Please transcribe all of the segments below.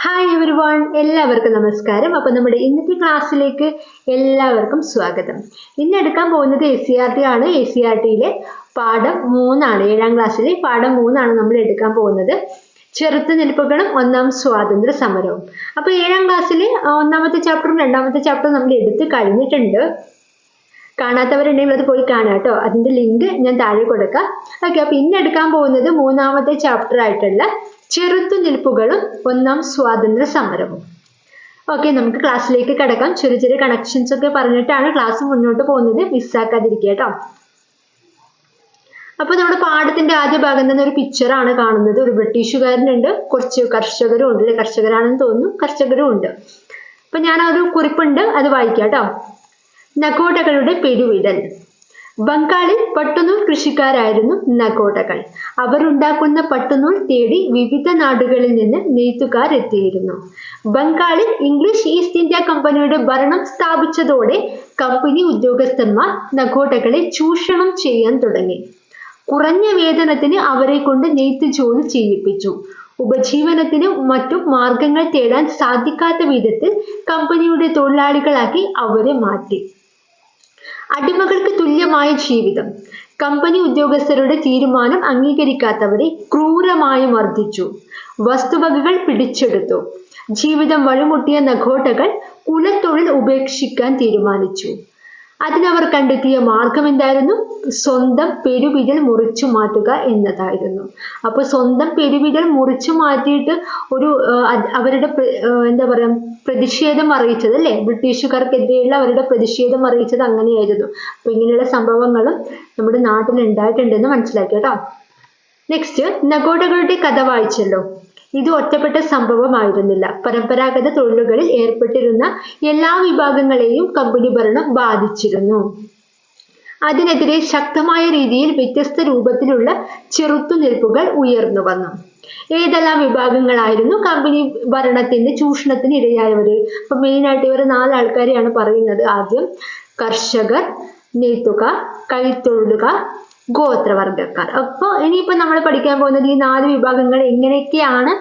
Hi everyone, എല്ലാവർക്കും നമസ്കാരം. അപ്പോൾ നമ്മുടെ ഇന്നത്തെ ക്ലാസ്സിലേക്ക് എല്ലാവർക്കും സ്വാഗതം. ഇന്ന് എടുക്കാൻ പോകുന്നത് SCERT ആണ്. SCERTയിലെ പാഠം 3 ആണ്. 7ാം ക്ലാസ്സിലെ പാഠം 3 ആണ് നമ്മൾ എടുക്കാൻ പോകുന്നത്. ചെറുത്തുനിൽപ്പുകളും ഒന്നാം സ്വാതന്ത്ര്യ സമരവും. അപ്പോൾ 7ാം ക്ലാസ്സിലെ ഒന്നാമത്തെ ചാപ്റ്ററും രണ്ടാമത്തെ ചാപ്റ്ററും നമ്മൾ എടുത്ത് കഴിഞ്ഞിട്ടുണ്ട്. കാണാത്തവരുണ്ടെങ്കിൽ അത് പോയി കാണാം കേട്ടോ. അതിന്റെ ലിങ്ക് ഞാൻ താഴെ കൊടുക്കാം. ഓക്കെ, അപ്പോൾ ഇന്ന് എടുക്കാൻ പോകുന്നത് 3ാമത്തെ ചാപ്റ്റർ ആയിട്ടുള്ള ചെറുത്തുനിൽപ്പുകളും ഒന്നാം സ്വാതന്ത്ര്യ സമരവും. ഓക്കെ, നമുക്ക് ക്ലാസ്സിലേക്ക് കിടക്കാം. ചെറിയ ചെറിയ കണക്ഷൻസ് ഒക്കെ പറഞ്ഞിട്ടാണ് ക്ലാസ് മുന്നോട്ട് പോകുന്നത്. മിസ്സാക്കാതിരിക്കുക കേട്ടോ. അപ്പോൾ നമ്മുടെ പാഠത്തിന്റെ ആദ്യ ഭാഗം തന്നെ ഒരു പിക്ചറാണ് കാണുന്നത്. ഒരു ബ്രിട്ടീഷുകാരനുണ്ട്, കുറച്ച് കർഷകരും ഉണ്ട്. കർഷകരാണെന്ന് തോന്നുന്നു, കർഷകരും ഉണ്ട്. അപ്പൊ ഞാൻ ഒരു കുറിപ്പുണ്ട്, അത് വായിക്കാം കേട്ടോ. നഗോട്ടകളുടെ പെരുവിടൽ. ബംഗാളിൽ പട്ടുനൂൽ കൃഷിക്കാരായിരുന്നു നഗോട്ടകൾ. അവരുണ്ടാക്കുന്ന പട്ടുനൂൽ തേടി വിവിധ നാടുകളിൽ നിന്ന് നെയ്ത്തുകാർ എത്തിയിരുന്നു. ബംഗാളിൽ ഇംഗ്ലീഷ് ഈസ്റ്റ് ഇന്ത്യ കമ്പനിയുടെ ഭരണം സ്ഥാപിച്ചതോടെ കമ്പനി ഉദ്യോഗസ്ഥന്മാർ നഗോട്ടകളെ ചൂഷണം ചെയ്യാൻ തുടങ്ങി. കുറഞ്ഞ വേതനത്തിന് അവരെ കൊണ്ട് നെയ്ത്ത് ജോലി ചെയ്യിപ്പിച്ചു. ഉപജീവനത്തിനും മറ്റും മാർഗങ്ങൾ തേടാൻ സാധിക്കാത്ത വിധത്തിൽ കമ്പനിയുടെ തൊഴിലാളികളാക്കി അവരെ മാറ്റി. അടിമകൾക്ക് തുല്യമായ ജീവിതം. കമ്പനി ഉദ്യോഗസ്ഥരുടെ തീരുമാനം അംഗീകരിക്കാത്തവരെ ക്രൂരമായി മർദ്ദിച്ചു. വസ്തുവകകൾ പിടിച്ചെടുത്തു. ജീവിതം വഴിമുട്ടിയ നഗോട്ടകൾ കുലത്തൊഴിൽ ഉപേക്ഷിക്കാൻ തീരുമാനിച്ചു. അതിനവർ കണ്ടെത്തിയ മാർഗം എന്തായിരുന്നു? സ്വന്തം പെരുവിരൽ മുറിച്ചു മാറ്റുക എന്നതായിരുന്നു. അപ്പൊ സ്വന്തം പെരുവിരൽ മുറിച്ചു മാറ്റിയിട്ട് ഒരു അവരുടെ എന്താ പറയാ പ്രതിഷേധം അറിയിച്ചത് അല്ലെ, ബ്രിട്ടീഷുകാർക്കെതിരെയുള്ള അവരുടെ പ്രതിഷേധം അറിയിച്ചത് അങ്ങനെയായിരുന്നു. അപ്പൊ ഇങ്ങനെയുള്ള സംഭവങ്ങളും നമ്മുടെ നാട്ടിൽ ഉണ്ടായിട്ടുണ്ടെന്ന് മനസ്സിലാക്കി കേട്ടോ. നെക്സ്റ്റ്, നഗോട്ടകളുടെ കഥ വായിച്ചല്ലോ. ഇത് ഒറ്റപ്പെട്ട സംഭവമായിരുന്നില്ല. പരമ്പരാഗത തൊഴിലുകളിൽ ഏർപ്പെട്ടിരുന്ന എല്ലാ വിഭാഗങ്ങളെയും കമ്പനി ഭരണം ബാധിച്ചിരുന്നു. അതിനെതിരെ ശക്തമായ രീതിയിൽ വ്യത്യസ്ത രൂപത്തിലുള്ള ചെറുത്തുനിൽപ്പുകൾ ഉയർന്നു വന്നു. ഏതെല്ലാം വിഭാഗങ്ങളായിരുന്നു കമ്പനി ഭരണത്തിന്റെ ചൂഷണത്തിന് ഇരയായവര്? അപ്പൊ മെയിനായിട്ട് ഇവർ 4 ആൾക്കാരെയാണ് പറയുന്നത്. ആദ്യം കർഷകർ, നെയ്ത്തുകാർ, കൈത്തൊഴിലുകാർ, ഗോത്രവർഗക്കാർ. അപ്പോൾ ഇനിയിപ്പോൾ നമ്മൾ പഠിക്കാൻ പോകുന്നത് ഈ 4 വിഭാഗങ്ങൾ എങ്ങനെയൊക്കെയാണ്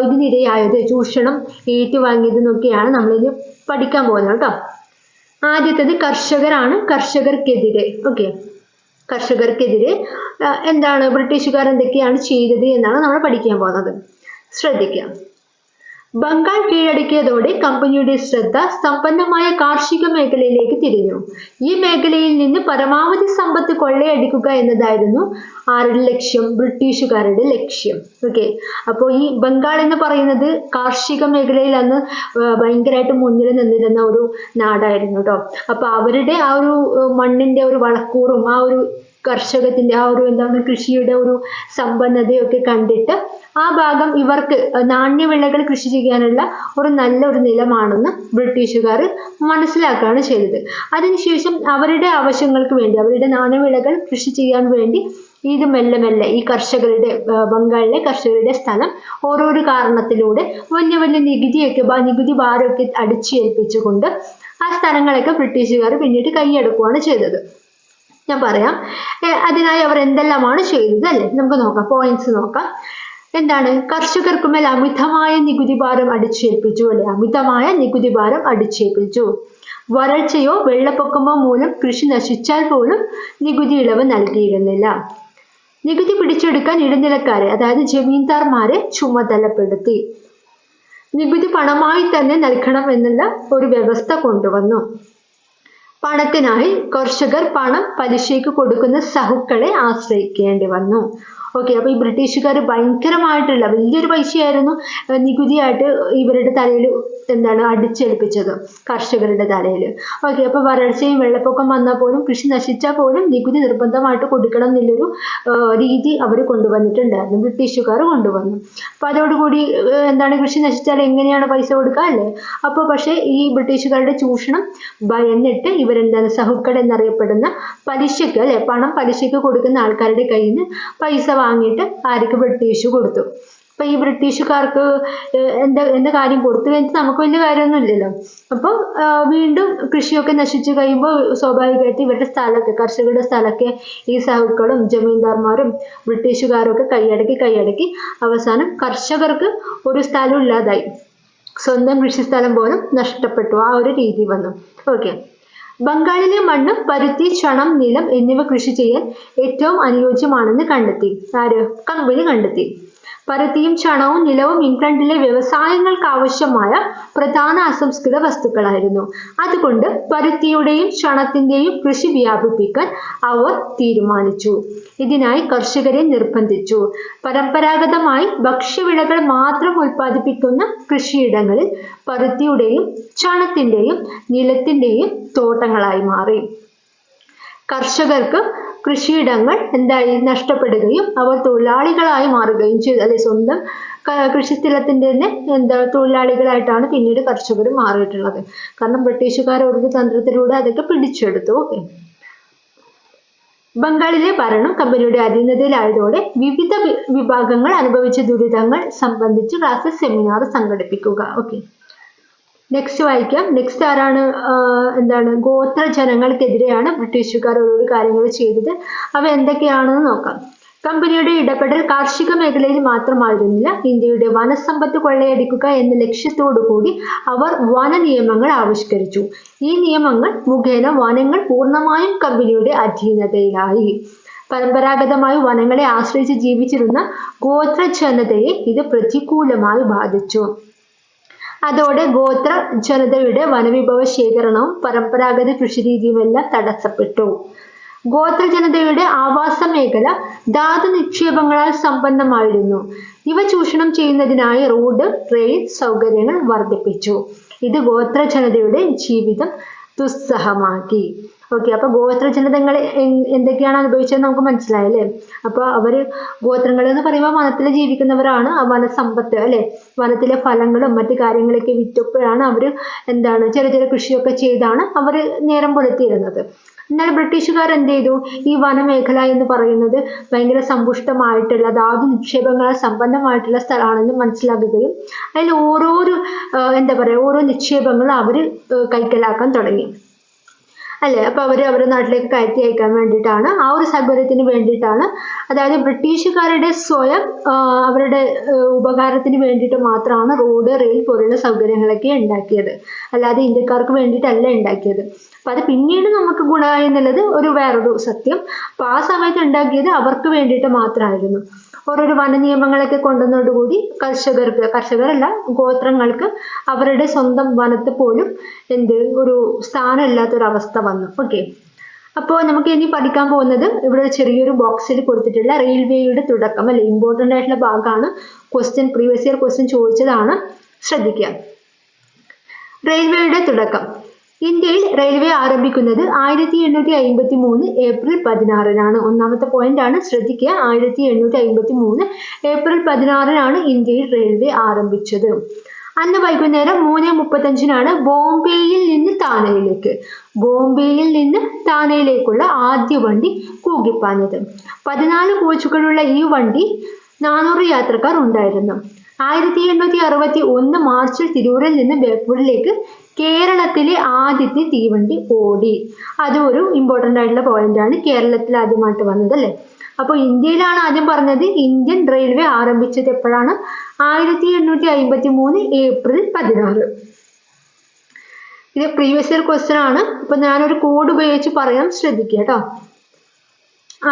ഇതിനിരയായത്, ചൂഷണം ഏറ്റുവാങ്ങിയതെന്നൊക്കെയാണ് നമ്മളിത് പഠിക്കാൻ പോകുന്നത് കേട്ടോ. ആദ്യത്തേത് കർഷകരാണ്. കർഷകർക്കെതിരെ ഓക്കെ, കർഷകർക്കെതിരെ എന്താണ് ബ്രിട്ടീഷുകാർ എന്തൊക്കെയാണ് ചെയ്തത് എന്നാണ് നമ്മൾ പഠിക്കാൻ പോകുന്നത്. ശ്രദ്ധിക്കുക. ബംഗാൾ കീഴടക്കിയതോടെ കമ്പനിയുടെ ശ്രദ്ധ സമ്പന്നമായ കാർഷിക മേഖലയിലേക്ക് തിരിഞ്ഞു. ഈ മേഖലയിൽ നിന്ന് പരമാവധി സമ്പത്ത് കൊള്ളയടിക്കുക എന്നതായിരുന്നു ആരുടെ ലക്ഷ്യം? ബ്രിട്ടീഷുകാരുടെ ലക്ഷ്യം. ഓക്കെ, അപ്പോൾ ഈ ബംഗാൾ എന്ന് പറയുന്നത് കാർഷിക മേഖലയിൽ അന്ന് ഭയങ്കരമായിട്ട് മുന്നിൽ നിന്നിരുന്ന ഒരു നാടായിരുന്നു കേട്ടോ. അപ്പൊ അവരുടെ ആ ഒരു മണ്ണിന്റെ ഒരു വളക്കൂറും ആ ഒരു കർഷകത്തിന്റെ ആ ഒരു എന്താണ് കൃഷിയുടെ ഒരു സമ്പന്നതയൊക്കെ കണ്ടിട്ട് ആ ഭാഗം ഇവർക്ക് നാണ്യവിളകൾ കൃഷി ചെയ്യാനുള്ള ഒരു നല്ലൊരു നിലമാണെന്ന് ബ്രിട്ടീഷുകാർ മനസ്സിലാക്കുകയാണ് ചെയ്തത്. അതിനുശേഷം അവരുടെ ആവശ്യങ്ങൾക്ക് വേണ്ടി, അവരുടെ നാണ്യവിളകൾ കൃഷി ചെയ്യാൻ വേണ്ടി ഇത് മെല്ലെ മെല്ലെ ഈ കർഷകരുടെ ബംഗാളിലെ കർഷകരുടെ സ്ഥലം ഓരോരോ കാരണത്തിലൂടെ വലിയ വലിയ നികുതി ഭാരമൊക്കെ അടിച്ചേൽപ്പിച്ചുകൊണ്ട് ആ സ്ഥലങ്ങളൊക്കെ ബ്രിട്ടീഷുകാർ പിന്നീട് കൈയടക്കുകയാണ് ചെയ്തത്. ഞാൻ പറയാം അതിനായി അവർ എന്തെല്ലാമാണ് ചെയ്തത് അല്ലെ, നമുക്ക് നോക്കാം. പോയിന്റ്സ് നോക്കാം. എന്താണ്? കർഷകർക്കുമേൽ അമിതമായ നികുതി ഭാരം അടിച്ചേൽപ്പിച്ചു അല്ലെ, അമിതമായ നികുതി ഭാരം അടിച്ചേൽപ്പിച്ചു. വരൾച്ചയോ വെള്ളപ്പൊക്കമോ മൂലം കൃഷി നശിച്ചാൽ പോലും നികുതി ഇളവ് നൽകിയിരുന്നില്ല. നികുതി പിടിച്ചെടുക്കാൻ ഇടനിലക്കാരെ, അതായത് ജമീന്ദാർമാരെ ചുമതലപ്പെടുത്തി. നികുതി പണമായി തന്നെ നൽകണം എന്നുള്ള ഒരു വ്യവസ്ഥ കൊണ്ടുവന്നു. പണത്തിനായി കർഷകർ പണം പലിശയ്ക്ക് കൊടുക്കുന്ന സഹുക്കളെ ആശ്രയിക്കേണ്ടി വന്നു. ഓക്കെ, അപ്പൊ ഈ ബ്രിട്ടീഷുകാർ ഭയങ്കരമായിട്ടുള്ള വലിയൊരു പൈസയായിരുന്നു നികുതിയായിട്ട് ഇവരുടെ തലയിൽ എന്താണ് അടിച്ചേൽപ്പിച്ചത്, കർഷകരുടെ തലയിൽ. ഓക്കെ, അപ്പൊ വരൾച്ചയും വെള്ളപ്പൊക്കം വന്നാൽ പോലും കൃഷി നശിച്ചാൽ പോലും നികുതി നിർബന്ധമായിട്ട് കൊടുക്കണം എന്നുള്ളൊരു രീതി അവർ കൊണ്ടുവന്നിട്ടുണ്ടായിരുന്നു, ബ്രിട്ടീഷുകാർ കൊണ്ടുവന്നു. അപ്പൊ അതോടുകൂടി എന്താണ് കൃഷി നശിച്ചാൽ എങ്ങനെയാണ് പൈസ കൊടുക്കുക അല്ലേ? അപ്പോൾ പക്ഷേ ഈ ബ്രിട്ടീഷുകാരുടെ ചൂഷണം ഭയന്നിട്ട് ഇവരെന്താണ് സഹുക്കൾ എന്നറിയപ്പെടുന്ന പലിശയ്ക്ക് അല്ലെ, പണം പലിശയ്ക്ക് കൊടുക്കുന്ന ആൾക്കാരുടെ കയ്യിൽ നിന്ന് പൈസ വാങ്ങിയിട്ട് ആർക്ക്? ബ്രിട്ടീഷ് കൊടുത്തു. അപ്പൊ ഈ ബ്രിട്ടീഷുകാർക്ക് എന്താ കാര്യം കൊടുത്തു കഴിഞ്ഞിട്ട് നമുക്ക് വലിയ കാര്യമൊന്നും ഇല്ലല്ലോ. അപ്പോൾ വീണ്ടും കൃഷിയൊക്കെ നശിച്ചു കഴിയുമ്പോൾ സ്വാഭാവികമായിട്ട് ഇവരുടെ സ്ഥലമൊക്കെ, കർഷകരുടെ സ്ഥലമൊക്കെ ഈ സഹുക്കളും ജമീന്ദാർമാരും ബ്രിട്ടീഷുകാരും ഒക്കെ കൈയടക്കി അവസാനം കർഷകർക്ക് ഒരു സ്ഥലം ഇല്ലാതായി. സ്വന്തം കൃഷിസ്ഥലം പോലും നഷ്ടപ്പെട്ടു. ആ ഒരു രീതി വന്നു. ഓക്കെ. ബംഗാളിലെ മണ്ണ് പരുത്തി, ചണം, നിലം എന്നിവ കൃഷി ചെയ്യാൻ ഏറ്റവും അനുയോജ്യമാണെന്ന് കണ്ടെത്തി. ആര്? കമ്പനി കണ്ടെത്തി. പരുത്തിയും ചണവും നിലവും ഇംഗ്ലണ്ടിലെ വ്യവസായങ്ങൾക്ക് ആവശ്യമായ പ്രധാന അസംസ്കൃത വസ്തുക്കളായിരുന്നു. അതുകൊണ്ട് പരുത്തിയുടെയും ചണത്തിന്റെയും കൃഷി വ്യാപിപ്പിക്കാൻ അവർ തീരുമാനിച്ചു. ഇതിനായി കർഷകരെ നിർബന്ധിച്ചു. പരമ്പരാഗതമായി ഭക്ഷ്യവിളകൾ മാത്രം ഉൽപ്പാദിപ്പിക്കുന്ന കൃഷിയിടങ്ങളിൽ പരുത്തിയുടെയും ചണത്തിന്റെയും നിലത്തിന്റെയും തോട്ടങ്ങളായി മാറി. കർഷകർക്ക് കൃഷിയിടങ്ങൾ എന്തായി? നഷ്ടപ്പെടുകയും അവർ തൊഴിലാളികളായി മാറുകയും ചെയ്തു. അല്ലെ, സ്വന്തം കൃഷിസ്ഥലത്തിന്റെ തന്നെ തൊഴിലാളികളായിട്ടാണ് പിന്നീട് കർഷകർ മാറിയിട്ടുള്ളത്. കാരണം ബ്രിട്ടീഷുകാർ ഒരു തന്ത്രത്തിലൂടെ അതൊക്കെ പിടിച്ചെടുത്തു. ഓക്കെ. ബംഗാളിലെ ഭരണം കമ്പനിയുടെ അധീനതയിലായതോടെ വിവിധ വിഭാഗങ്ങൾ അനുഭവിച്ച ദുരിതങ്ങൾ സംബന്ധിച്ച് ക്ലാസ് സെമിനാർ സംഘടിപ്പിക്കുക. ഓക്കെ. നെക്സ്റ്റ് വായിക്കാം. നെക്സ്റ്റ് ആരാണ്? ഗോത്ര ജനങ്ങൾക്കെതിരെയാണ് ബ്രിട്ടീഷുകാർ ഓരോ കാര്യങ്ങൾ ചെയ്തത്. അവ എന്തൊക്കെയാണെന്ന് നോക്കാം. കമ്പനിയുടെ ഇടപെടൽ കാർഷിക മേഖലയിൽ മാത്രമായിരുന്നില്ല. ഇന്ത്യയുടെ വനസമ്പത്ത് കൊള്ളയടിക്കുക എന്ന ലക്ഷ്യത്തോടുകൂടി അവർ വന നിയമങ്ങൾ ആവിഷ്കരിച്ചു. ഈ നിയമങ്ങൾ മുഖേന വനങ്ങൾ പൂർണ്ണമായും കമ്പനിയുടെ അധീനതയിലായി. പരമ്പരാഗതമായി വനങ്ങളെ ആശ്രയിച്ച് ജീവിച്ചിരുന്ന ഗോത്ര ജനതയെ ഇത് പ്രതികൂലമായി ബാധിച്ചു. അതോടെ ഗോത്ര ജനതയുടെ വനവിഭവ ശേഖരണവും പരമ്പരാഗത കൃഷിരീതിയുമെല്ലാം തടസ്സപ്പെട്ടു. ഗോത്ര ജനതയുടെ ആവാസ മേഖല ധാതു നിക്ഷേപങ്ങളാൽ സമ്പന്നമായിരുന്നു. ഇവ ചൂഷണം ചെയ്യുന്നതിനായി റോഡ്, റെയിൽ സൗകര്യങ്ങൾ വർദ്ധിപ്പിച്ചു. ഇത് ഗോത്ര ജനതയുടെ ജീവിതം ദുസ്സഹമാക്കി. ഓക്കെ. അപ്പൊ ഗോത്ര ജനതകൾ എന്തൊക്കെയാണ് അനുഭവിച്ചത് നമുക്ക് മനസ്സിലായല്ലേ. അപ്പൊ അവര് ഗോത്രങ്ങൾ എന്ന് പറയുമ്പോൾ വനത്തിൽ ജീവിക്കുന്നവരാണ്. ആ വനസമ്പത്ത് അല്ലെ, വനത്തിലെ ഫലങ്ങളും മറ്റു കാര്യങ്ങളൊക്കെ വിറ്റപ്പോഴാണ് അവര് ചെറിയ ചെറിയ കൃഷിയൊക്കെ ചെയ്താണ് അവര് നേരം പൊളുത്തിയിരുന്നത്. എന്നാൽ ബ്രിട്ടീഷുകാർ എന്ത് ചെയ്തു? ഈ വനമേഖല എന്ന് പറയുന്നത് ഭയങ്കര സമ്പുഷ്ടമായിട്ടുള്ള ധാതു നിക്ഷേപങ്ങളാൽ സമ്പന്നമായിട്ടുള്ള സ്ഥലമാണെന്ന് മനസ്സിലാക്കുകയും അതിൽ ഓരോരോ ഓരോ നിക്ഷേപങ്ങളും അവര് കൈക്കലാക്കാൻ തുടങ്ങി. അല്ലെ. അപ്പൊ അവരുടെ നാട്ടിലേക്ക് കയറ്റി അയക്കാൻ വേണ്ടിയിട്ടാണ്, ആ ഒരു സൗകര്യത്തിന് വേണ്ടിയിട്ടാണ്, അതായത് ബ്രിട്ടീഷുകാരുടെ സ്വയം അവരുടെ ഉപകാരത്തിന് വേണ്ടിയിട്ട് മാത്രമാണ് റോഡ്, റെയിൽ പോലുള്ള സൗകര്യങ്ങളൊക്കെ ഉണ്ടാക്കിയത്. അല്ലാതെ ഇന്ത്യക്കാർക്ക് വേണ്ടിയിട്ടല്ല ഉണ്ടാക്കിയത്. അപ്പൊ അത് പിന്നീട് നമുക്ക് ഗുണമായി എന്നുള്ളത് വേറൊരു സത്യം. അപ്പൊ ആ സമയത്ത് ഉണ്ടാക്കിയത് അവർക്ക് വേണ്ടിയിട്ട് മാത്രമായിരുന്നു. ഓരോരോ വന നിയമങ്ങളൊക്കെ കൊണ്ടുവന്നതോടുകൂടി കർഷകരല്ല, ഗോത്രങ്ങൾക്ക് അവരുടെ സ്വന്തം വനത്തിൽ പോലും ഒരു സ്ഥാനമില്ലാത്തൊരവസ്ഥ വന്നു. ഓക്കെ. അപ്പോൾ നമുക്ക് ഇനി പഠിക്കാൻ പോകുന്നത് ഇവിടെ ചെറിയൊരു ബോക്സിൽ കൊടുത്തിട്ടുള്ള റെയിൽവേയുടെ തുടക്കം, അല്ലെ, ഇമ്പോർട്ടൻ്റ് ആയിട്ടുള്ള ഭാഗമാണ്. പ്രീവിയസ് ഇയർ ക്വസ്റ്റ്യൻ ചോദിച്ചതാണ്, ശ്രദ്ധിക്കുക. റെയിൽവേയുടെ തുടക്കം. ഇന്ത്യയിൽ റെയിൽവേ ആരംഭിക്കുന്നത് 1853 ഏപ്രിൽ 16-നാണ്. ഒന്നാമത്തെ പോയിന്റ് ആണ്, ശ്രദ്ധിക്കുക. 1853 ഏപ്രിൽ 16-നാണ് ഇന്ത്യയിൽ റെയിൽവേ ആരംഭിച്ചത്. അന്ന് വൈകുന്നേരം 3:35-നാണ് ബോംബെയിൽ നിന്ന് താനെയിലേക്കുള്ള ആദ്യ വണ്ടി കൂകിപ്പാഞ്ഞത്. 14 കോച്ചുകളുള്ള ഈ വണ്ടി 400 യാത്രക്കാർ ഉണ്ടായിരുന്നു. 1861 മാർച്ചിൽ തിരൂരിൽ നിന്ന് ബേപ്പൂരിലേക്ക് കേരളത്തിലെ ആദ്യത്തെ തീവണ്ടി ഓടി. അതൊരു ഇമ്പോർട്ടൻ്റ് ആയിട്ടുള്ള പോയിന്റ് ആണ്. കേരളത്തിൽ ആദ്യമായിട്ട് വന്നത്, അല്ലേ. അപ്പോൾ ഇന്ത്യയിലാണ് ആദ്യം പറഞ്ഞത്. ഇന്ത്യൻ റെയിൽവേ ആരംഭിച്ചത് എപ്പോഴാണ്? 1853 ഏപ്രിൽ 16. ഇത് പ്രീവിയസ് ഇയർ ക്വസ്റ്റ്യൻ ആണ്. അപ്പൊ ഞാനൊരു കോഡ് ഉപയോഗിച്ച് പറയാം, ശ്രദ്ധിക്കുക കേട്ടോ.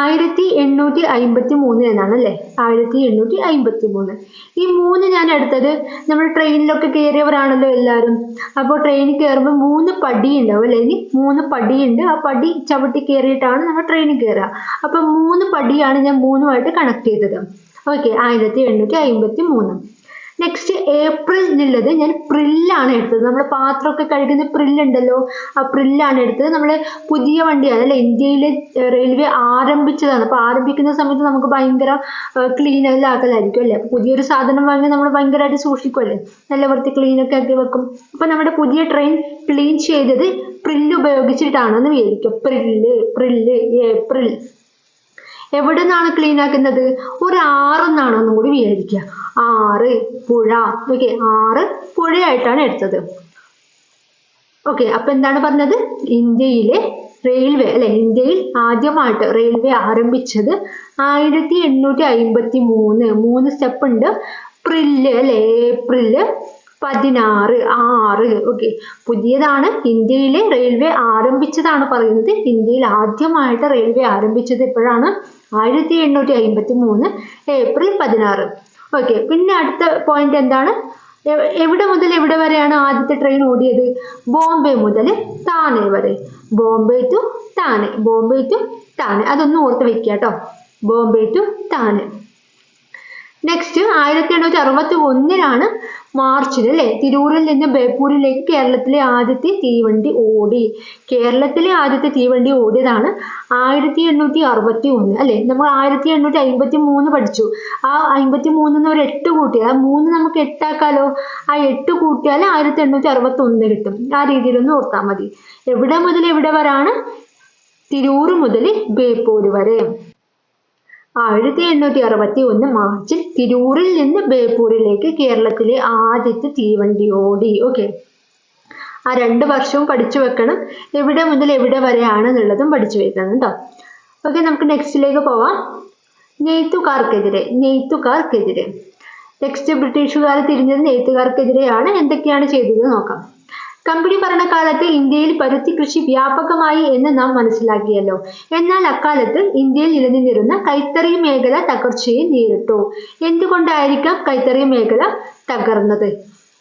1853 എന്നാണ്, അല്ലേ. 1853. ഈ 3 ഞാൻ എടുത്തത് നമ്മൾ ട്രെയിനിലൊക്കെ കയറിയവരാണല്ലോ എല്ലാവരും. അപ്പോൾ ട്രെയിനിൽ കയറുമ്പോൾ 3 പടി ഉണ്ടാവും, അല്ലേ. ഇനി 3 പടിയുണ്ട്. ആ പടി ചവിട്ടി കയറിയിട്ടാണ് നമ്മൾ ട്രെയിനിൽ കയറുക. അപ്പൊ 3 പടിയാണ് ഞാൻ 3 കണക്ട് ചെയ്തത്. ഓക്കെ. 1853. നെക്സ്റ്റ് ഏപ്രിൽ എന്നുള്ളത് ഞാൻ പ്രില്ലാണ് എടുത്തത്. നമ്മൾ പാത്രമൊക്കെ കഴുകുന്ന പ്രില്ലുണ്ടല്ലോ, ആ പ്രില്ലാണ് എടുത്തത്. നമ്മൾ പുതിയ വണ്ടിയാണ്, അല്ലെ. ഇന്ത്യയിലെ റെയിൽവേ ആരംഭിച്ചതാണ്. അപ്പൊ ആരംഭിക്കുന്ന സമയത്ത് നമുക്ക് ഭയങ്കര ക്ലീൻ ആക്കലായിരിക്കും, അല്ലേ. പുതിയൊരു സാധനം വാങ്ങി നമ്മൾ ഭയങ്കരമായിട്ട് സൂക്ഷിക്കുമല്ലേ, നല്ല വൃത്തി ക്ലീനൊക്കെ ആക്കി വെക്കും. അപ്പൊ നമ്മുടെ പുതിയ ട്രെയിൻ ക്ലീൻ ചെയ്തത് പ്രില്ല് ഉപയോഗിച്ചിട്ടാണെന്ന് വിചാരിക്കും. Frill April. എവിടെ നിന്നാണ് ക്ലീൻ ആക്കുന്നത്? ഒരു 6 എന്നാണ് ഒന്നും കൂടി വിചാരിക്കുക. 6 പുഴ. ഓക്കെ. 6 പുഴയായിട്ടാണ് എടുത്തത്. ഓക്കെ. അപ്പൊ എന്താണ് പറഞ്ഞത്? ഇന്ത്യയിലെ റെയിൽവേ, അല്ലെ, ഇന്ത്യയിൽ ആദ്യമായിട്ട് റെയിൽവേ ആരംഭിച്ചത് 1853. 3 സ്റ്റെപ്പ് ഉണ്ട്. പ്രില്ല്, അല്ലെ, ഏപ്രില്, 6. ഓക്കെ, പുതിയതാണ്. ഇന്ത്യയിലെ റെയിൽവേ ആരംഭിച്ചതാണ് പറയുന്നത്. ഇന്ത്യയിൽ ആദ്യമായിട്ട് റെയിൽവേ ആരംഭിച്ചത് എപ്പോഴാണ്? 1853 ഏപ്രിൽ 16. ഓക്കെ, പിന്നെ അടുത്ത പോയിന്റ് എന്താണ്? എവിടെ മുതൽ എവിടെ വരെയാണ് ആദ്യത്തെ ട്രെയിൻ ഓടിയത്? ബോംബെ മുതൽ താനെ വരെ. ബോംബെ ടു താനെ. അതൊന്ന് ഓർത്ത് വെക്കുക കേട്ടോ. Bombay to Thane. നെക്സ്റ്റ് 1861 മാർച്ചിൽ അല്ലെ തിരൂരിൽ നിന്ന് ബേപ്പൂരിലേക്ക് കേരളത്തിലെ ആദ്യത്തെ തീവണ്ടി ഓടി. കേരളത്തിലെ ആദ്യത്തെ തീവണ്ടി ഓടിയതാണ് 1861 അല്ലെ. നമ്മൾ 1853 പഠിച്ചു. ആ 53 ഒരു 8 കൂട്ടിയാൽ, 3 നമുക്ക് 8 ആക്കാലോ. ആ 8 കൂട്ടിയാൽ 1861 കിട്ടും. ആ രീതിയിലൊന്ന് ഓർത്താൽ മതി. എവിടെ മുതൽ എവിടെ വരാണ്? തിരൂർ മുതൽ ബേപ്പൂർ വരെ. 1861 മാർച്ചിൽ തിരൂരിൽ നിന്ന് ബേപ്പൂരിലേക്ക് കേരളത്തിലെ ആദ്യത്തെ തീവണ്ടി ഓടി. ഓക്കെ, ആ 2 വർഷവും പഠിച്ചു വെക്കണം. എവിടെ മുതൽ എവിടെ വരെയാണെന്നുള്ളതും പഠിച്ചു വെക്കണം കേട്ടോ. ഓക്കെ, നമുക്ക് നെക്സ്റ്റിലേക്ക് പോവാം. നെയ്ത്തുകാർക്കെതിരെ. നെക്സ്റ്റ് ബ്രിട്ടീഷുകാർ തിരിഞ്ഞത് നെയ്ത്തുകാർക്കെതിരെയാണ്. എന്തൊക്കെയാണ് ചെയ്തത് നോക്കാം. കമ്പനി ഭരണകാലത്ത് ഇന്ത്യയിൽ പരുത്തി കൃഷി വ്യാപകമായി എന്ന് നാം മനസ്സിലാക്കിയല്ലോ. എന്നാൽ അക്കാലത്ത് ഇന്ത്യയിൽ നിലനിന്നിരുന്ന കൈത്തറി മേഖല തകർച്ചയെ നേരിട്ടു. എന്തുകൊണ്ടായിരിക്കാം കൈത്തറി മേഖല തകർന്നത്?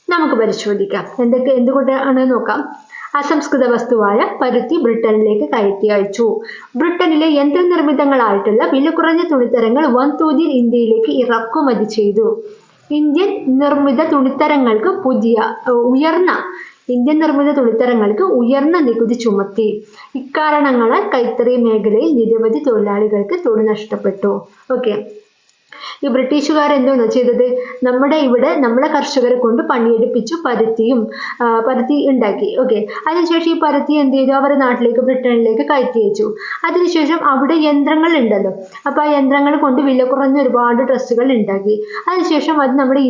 നമുക്ക് പരിശോധിക്കാം. എന്തുകൊണ്ടാണ് നോക്കാം. അസംസ്കൃത വസ്തുവായ പരുത്തി ബ്രിട്ടനിലേക്ക് കയറ്റി അയച്ചു. ബ്രിട്ടനിലെ യന്ത്രനിർമ്മിതങ്ങളായിട്ടുള്ള വില കുറഞ്ഞ തുണിത്തരങ്ങൾ വൻതോതിൽ ഇന്ത്യയിലേക്ക് ഇറക്കുമതി ചെയ്തു. ഇന്ത്യൻ നിർമ്മിത തുണിത്തരങ്ങൾക്ക് ഉയർന്ന നികുതി ചുമത്തി. ഇക്കാരണങ്ങളാൽ കൈത്തറി മേഖലയിൽ നിരവധി തൊഴിലാളികൾക്ക് തൊഴിൽ നഷ്ടപ്പെട്ടു. ഓക്കെ, ഈ ബ്രിട്ടീഷുകാർ എന്തോന്ന് ചെയ്തത്? നമ്മളെ കർഷകരെ കൊണ്ട് പണിയെടുപ്പിച്ചു പരുത്തി ഉണ്ടാക്കി. ഓക്കെ, അതിനുശേഷം ഈ പരുത്തി എന്ത് ചെയ്തു? അവരുടെ നാട്ടിലേക്ക് ബ്രിട്ടനിലേക്ക് കയറ്റി അയച്ചു. അതിനുശേഷം അവിടെ യന്ത്രങ്ങൾ ഉണ്ടല്ലോ, അപ്പൊ ആ യന്ത്രങ്ങൾ കൊണ്ട് വില കുറഞ്ഞ ഒരുപാട് ഡ്രസ്സുകൾ ഉണ്ടാക്കി. അതിനുശേഷം അത് നമ്മുടെ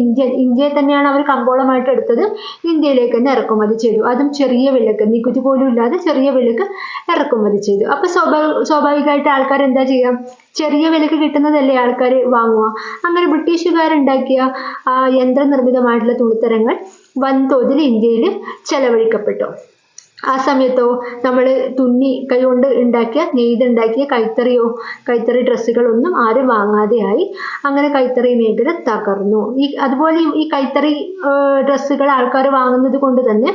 ഇന്ത്യയെ തന്നെയാണ് അവർ കമ്പോളമായിട്ട് എടുത്തത്. ഇന്ത്യയിലേക്ക് തന്നെ ഇറക്കുമതി ചെയ്തു. അതും ചെറിയ വിലക്ക്, നികുതി പോലും ഇല്ലാതെ ചെറിയ വിലക്ക് ഇറക്കുമതി ചെയ്തു. അപ്പൊ സ്വാഭാവികമായിട്ട് ആൾക്കാർ എന്താ ചെയ്യാം? ചെറിയ വിലക്ക് കിട്ടുന്നതല്ലേ ആൾക്കാർ വാങ്ങുക. അങ്ങനെ ബ്രിട്ടീഷുകാരുണ്ടാക്കിയ യന്ത്രനിർമ്മിതമായിട്ടുള്ള തുണിത്തരങ്ങൾ വൻതോതിൽ ഇന്ത്യയിൽ ചെലവഴിക്കപ്പെട്ടു. ആ സമയത്തോ നമ്മൾ കൈകൊണ്ട് നെയ്തുണ്ടാക്കിയ കൈത്തറി ഡ്രസ്സുകളൊന്നും ആരും വാങ്ങാതെയായി. അങ്ങനെ കൈത്തറി മേഖല തകർന്നു. അതുപോലെ ഈ കൈത്തറി ഡ്രസ്സുകൾ ആൾക്കാർ വാങ്ങുന്നത് കൊണ്ട് തന്നെ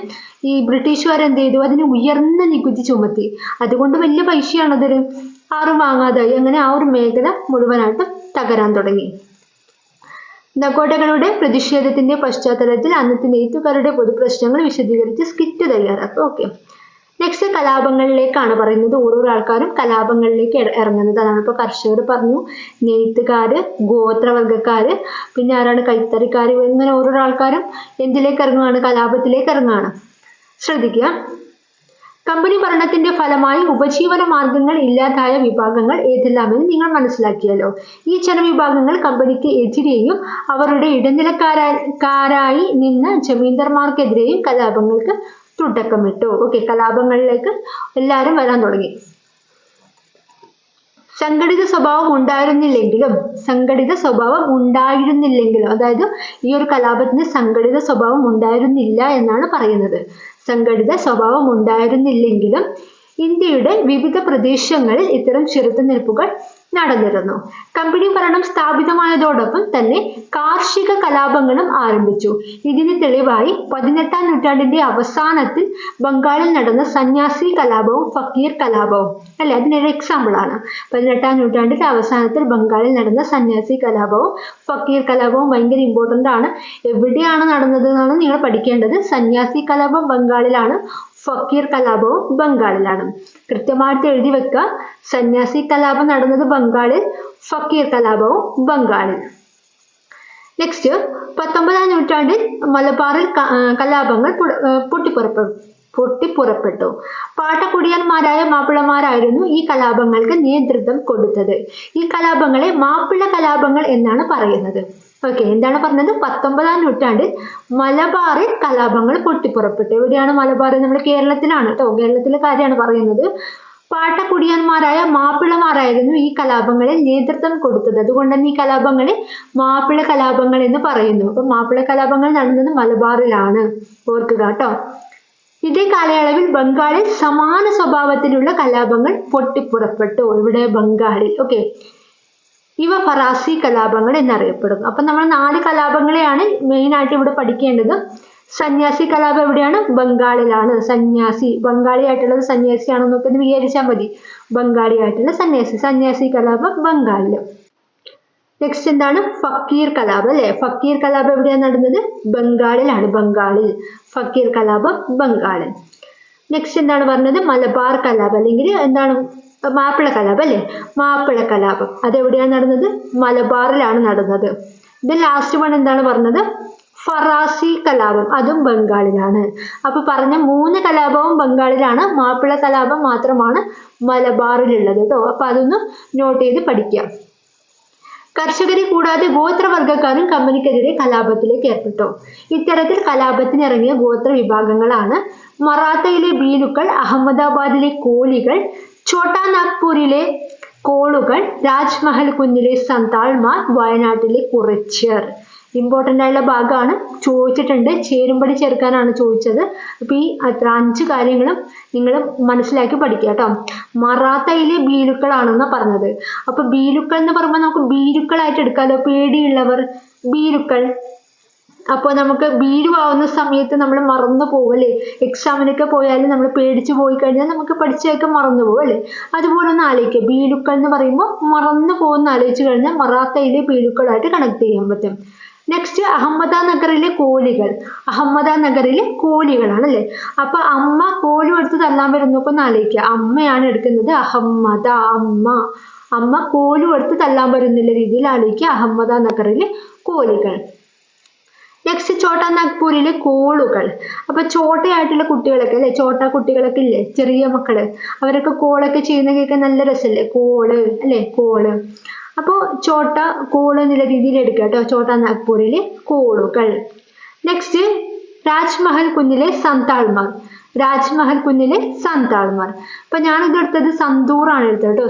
ഈ ബ്രിട്ടീഷുകാർ എന്ത് ചെയ്തു? അതിന് ഉയർന്ന നികുതി ചുമത്തി. അതുകൊണ്ട് വലിയ പൈസയാണതിന്. ആരും വാങ്ങാതായി. അങ്ങനെ ആ ഒരു മേഖല മുഴുവനായിട്ടും തകരാൻ തുടങ്ങി. നഗോഡകളുടെ പ്രതിഷേധത്തിന്റെ പശ്ചാത്തലത്തിൽ അന്നത്തെ നെയ്ത്തുകാരുടെ പൊതുപ്രശ്നങ്ങൾ വിശദീകരിച്ച് സ്കിറ്റ് തയ്യാറാക്കും. ഓക്കെ, നെക്സ്റ്റ് കലാപങ്ങളിലേക്കാണ് പറയുന്നത്. ഓരോ ആൾക്കാരും കലാപങ്ങളിലേക്ക് ഇറങ്ങുന്നത്. അതാണ് ഇപ്പൊ കർഷകർ പറഞ്ഞു, നെയ്ത്തുകാര്, ഗോത്രവർഗക്കാര്, പിന്നെ ആരാണ്? കൈത്തറിക്കാര്. ഇങ്ങനെ ഓരോ ആൾക്കാരും എന്തിലേക്ക് ഇറങ്ങുകയാണ്? കലാപത്തിലേക്ക് ഇറങ്ങുകയാണ്. ശ്രദ്ധിക്കുക. കമ്പനി ഭരണത്തിന്റെ ഫലമായി ഉപജീവന മാർഗങ്ങൾ ഇല്ലാതായ വിഭാഗങ്ങൾ ഏതെല്ലാമെന്ന് നിങ്ങൾ മനസ്സിലാക്കിയല്ലോ. ഈ ജനവിഭാഗങ്ങൾ കമ്പനിക്ക് എതിരെയും അവരുടെ ഇടനിലക്കാരായി നിന്ന ജമീന്ദാർമാർക്കെതിരെയും കലാപങ്ങൾക്ക് തുടക്കമിട്ടു. ഓക്കെ, കലാപങ്ങളിലേക്ക് എല്ലാവരും വരാൻ തുടങ്ങി. സംഘടിത സ്വഭാവം ഉണ്ടായിരുന്നില്ലെങ്കിലും, അതായത് ഈ ഒരു കലാപത്തിന് സംഘടിത സ്വഭാവം ഉണ്ടായിരുന്നില്ല എന്നാണ് പറയുന്നത്. സംഘടിത സ്വഭാവം ഉണ്ടായിരുന്നില്ലെങ്കിലും ഇന്ത്യയുടെ വിവിധ പ്രദേശങ്ങളിൽ ഇത്തരം ചെറുത്തുനിൽപ്പുകൾ നടന്നിരുന്നു. കമ്പനി ഭരണം സ്ഥാപിതമായതോടൊപ്പം തന്നെ കാർഷിക കലാപങ്ങളും ആരംഭിച്ചു. ഇതിന് തെളിവായി 18ാം നൂറ്റാണ്ടിന്റെ അവസാനത്തിൽ ബംഗാളിൽ നടന്ന സന്യാസി കലാപവും ഫക്കീർ കലാപവും അല്ലെ, അതിനൊരു എക്സാമ്പിൾ ആണ്. 18ാം നൂറ്റാണ്ടിന്റെ അവസാനത്തിൽ ബംഗാളിൽ നടന്ന സന്യാസി കലാപവും ഫക്കീർ കലാപവും ഭയങ്കര ഇമ്പോർട്ടന്റ് ആണ്. എവിടെയാണ് നടന്നത് എന്നാണ് നിങ്ങൾ പഠിക്കേണ്ടത്. സന്യാസി കലാപം ബംഗാളിലാണ്, ഫക്കീർ കലാപവും ബംഗാളിലാണ്. കൃത്യമായിട്ട് എഴുതി വെക്കുക. സന്യാസി കലാപം നടന്നത് ബംഗാളിൽ, ഫക്കീർ കലാപവും ബംഗാളിൽ. നെക്സ്റ്റ് 19ാം നൂറ്റാണ്ടിൽ മലബാറിൽ കലാപങ്ങൾ പൊട്ടിപ്പുറപ്പെട്ടു. പാട്ടക്കുടിയന്മാരായ മാപ്പിളമാരായിരുന്നു ഈ കലാപങ്ങൾക്ക് നേതൃത്വം കൊടുത്തത്. ഈ കലാപങ്ങളെ മാപ്പിള കലാപങ്ങൾ എന്നാണ് പറയുന്നത്. ഓക്കെ, എന്താണ് പറഞ്ഞത്? 19ാം നൂറ്റാണ്ടിൽ മലബാറിൽ കലാപങ്ങൾ പൊട്ടിപ്പുറപ്പെട്ടു. എവിടെയാണ് മലബാർ? നമ്മുടെ കേരളത്തിലാണ് കേട്ടോ. കേരളത്തിലെ കാര്യമാണ് പറയുന്നത്. പാട്ടക്കുടിയന്മാരായ മാപ്പിളമാരായിരുന്നു ഈ കലാപങ്ങളിൽ നേതൃത്വം കൊടുത്തത്. അതുകൊണ്ട് തന്നെ ഈ കലാപങ്ങളെ മാപ്പിള കലാപങ്ങൾ എന്ന് പറയുന്നു. അപ്പൊ മാപ്പിള കലാപങ്ങൾ നടന്നത് മലബാറിലാണ്, ഓർക്കുക കേട്ടോ. ഇതേ കാലയളവിൽ ബംഗാളിൽ സമാന സ്വഭാവത്തിലുള്ള കലാപങ്ങൾ പൊട്ടിപ്പുറപ്പെട്ടു. ഇവിടെ ബംഗാളിൽ. ഓക്കെ, ഇവ ഫറാസി കലാപങ്ങൾ എന്നറിയപ്പെടുന്നു. അപ്പൊ നമ്മൾ 4 കലാപങ്ങളെയാണ് മെയിൻ ആയിട്ട് ഇവിടെ പഠിക്കേണ്ടത്. സന്യാസി കലാപം എവിടെയാണ്? ബംഗാളിലാണ്. സന്യാസി ബംഗാളി ആയിട്ടുള്ളത് സന്യാസിയാണെന്നൊക്കെ വിചാരിച്ചാൽ മതി. ബംഗാളി ആയിട്ടുള്ള സന്യാസി കലാപം ബംഗാളില്. നെക്സ്റ്റ് എന്താണ്? ഫക്കീർ കലാപം അല്ലെ. ഫക്കീർ കലാപം എവിടെയാണ് നടന്നത്? ബംഗാളിലാണ്. ബംഗാളിൽ ഫക്കീർ കലാപം ബംഗാളിൽ. നെക്സ്റ്റ് എന്താണ് പറഞ്ഞത്? മലബാർ കലാപം അല്ലെങ്കിൽ എന്താണ്? മാപ്പിള കലാപം അല്ലെ. മാപ്പിള കലാപം അതെവിടെയാണ് നടന്നത്? മലബാറിലാണ് നടന്നത്. ഇത് ലാസ്റ്റ് വൺ എന്താണ് പറഞ്ഞത്? ഫറാസി കലാപം, അതും ബംഗാളിലാണ്. അപ്പൊ പറഞ്ഞ 3 കലാപവും ബംഗാളിലാണ്. മാപ്പിള കലാപം മാത്രമാണ് മലബാറിലുള്ളത് കേട്ടോ. അപ്പൊ അതൊന്ന് നോട്ട് ചെയ്ത് പഠിക്കാം. കർഷകരെ കൂടാതെ ഗോത്രവർഗക്കാരും കമ്പനിക്കെതിരെ കലാപത്തിലേക്ക് ഏർപ്പെട്ടു. ഇത്തരത്തിൽ കലാപത്തിനിറങ്ങിയ ഗോത്ര വിഭാഗങ്ങളാണ് മറാത്തയിലെ ബീലുക്കൾ, അഹമ്മദാബാദിലെ കോലികൾ, ഛോട്ടാ നാഗ്പൂരിലെ കോളുകൾ, രാജ്മഹൽ കുന്നിലെ സന്താൾമാർ, വയനാട്ടിലെ കുറിച്യർ. ഇമ്പോർട്ടൻ്റ് ആയിട്ടുള്ള ഭാഗമാണ്, ചോദിച്ചിട്ടുണ്ട്. ചേരുംപടി ചേർക്കാനാണ് ചോദിച്ചത്. അപ്പൊ ഈ 5 കാര്യങ്ങളും നിങ്ങൾ മനസ്സിലാക്കി പഠിക്കുക കേട്ടോ. മറാത്തയിലെ ബീലുക്കളാണെന്നാ പറഞ്ഞത്. അപ്പൊ ബീലുക്കൾ എന്ന് പറയുമ്പോൾ നമുക്ക് ബീരുക്കളായിട്ട് എടുക്കാമല്ലോ. പേടിയുള്ളവർ ബീരുക്കൾ. അപ്പോൾ നമുക്ക് ഭീരു ആവുന്ന സമയത്ത് നമ്മൾ മറന്നു പോകും അല്ലേ. എക്സാമിനൊക്കെ പോയാലും നമ്മൾ പേടിച്ചു പോയി കഴിഞ്ഞാൽ നമുക്ക് പഠിച്ചതൊക്കെ മറന്നു പോകും അല്ലേ. അതുപോലെ ഒന്ന് ആലോചിക്കുക. ബീലുക്കൾ എന്ന് പറയുമ്പോൾ മറന്നു പോകുന്ന ആലോചിച്ച് കഴിഞ്ഞാൽ മറാത്തയിലെ ബീലുക്കളായിട്ട് കണക്ട് ചെയ്യാൻ പറ്റും. നെക്സ്റ്റ് അഹമ്മദാനഗറിലെ കോലികൾ. അഹമ്മദാനഗറിലെ കോലികളാണ് അല്ലേ. അപ്പൊ അമ്മ കോലു എടുത്ത് തല്ലാൻ വരുന്നൊക്കെ ഒന്ന് ആലോചിക്കുക. അമ്മയാണ് എടുക്കുന്നത്. അമ്മ കോലു എടുത്ത് തല്ലാൻ വരുന്നില്ല രീതിയിൽ ആലോചിക്കുക. അഹമ്മദാനഗറിലെ കോലികൾ. നെക്സ്റ്റ് ഛോട്ടാ നാഗ്പൂരിലെ കോളുകൾ. അപ്പൊ ചോട്ടയായിട്ടുള്ള കുട്ടികളൊക്കെ അല്ലെ, ചോട്ടാ കുട്ടികളൊക്കെ ഇല്ലേ, ചെറിയ മക്കള്, അവരൊക്കെ കോളൊക്കെ ചെയ്യുന്ന കേൾക്കാൻ നല്ല രസമല്ലേ. കോള് അല്ലെ, കോള്. അപ്പോൾ കോള് എന്നുള്ള രീതിയിൽ എടുക്കുക കേട്ടോ. ഛോട്ടാ നാഗ്പൂരിലെ കോളുകൾ. നെക്സ്റ്റ് രാജ്മഹൽ കുന്നിലെ സന്താൾമാർ. അപ്പൊ ഞാനിത് എടുത്തത് സന്തൂറാണ് എടുത്തത് കേട്ടോ.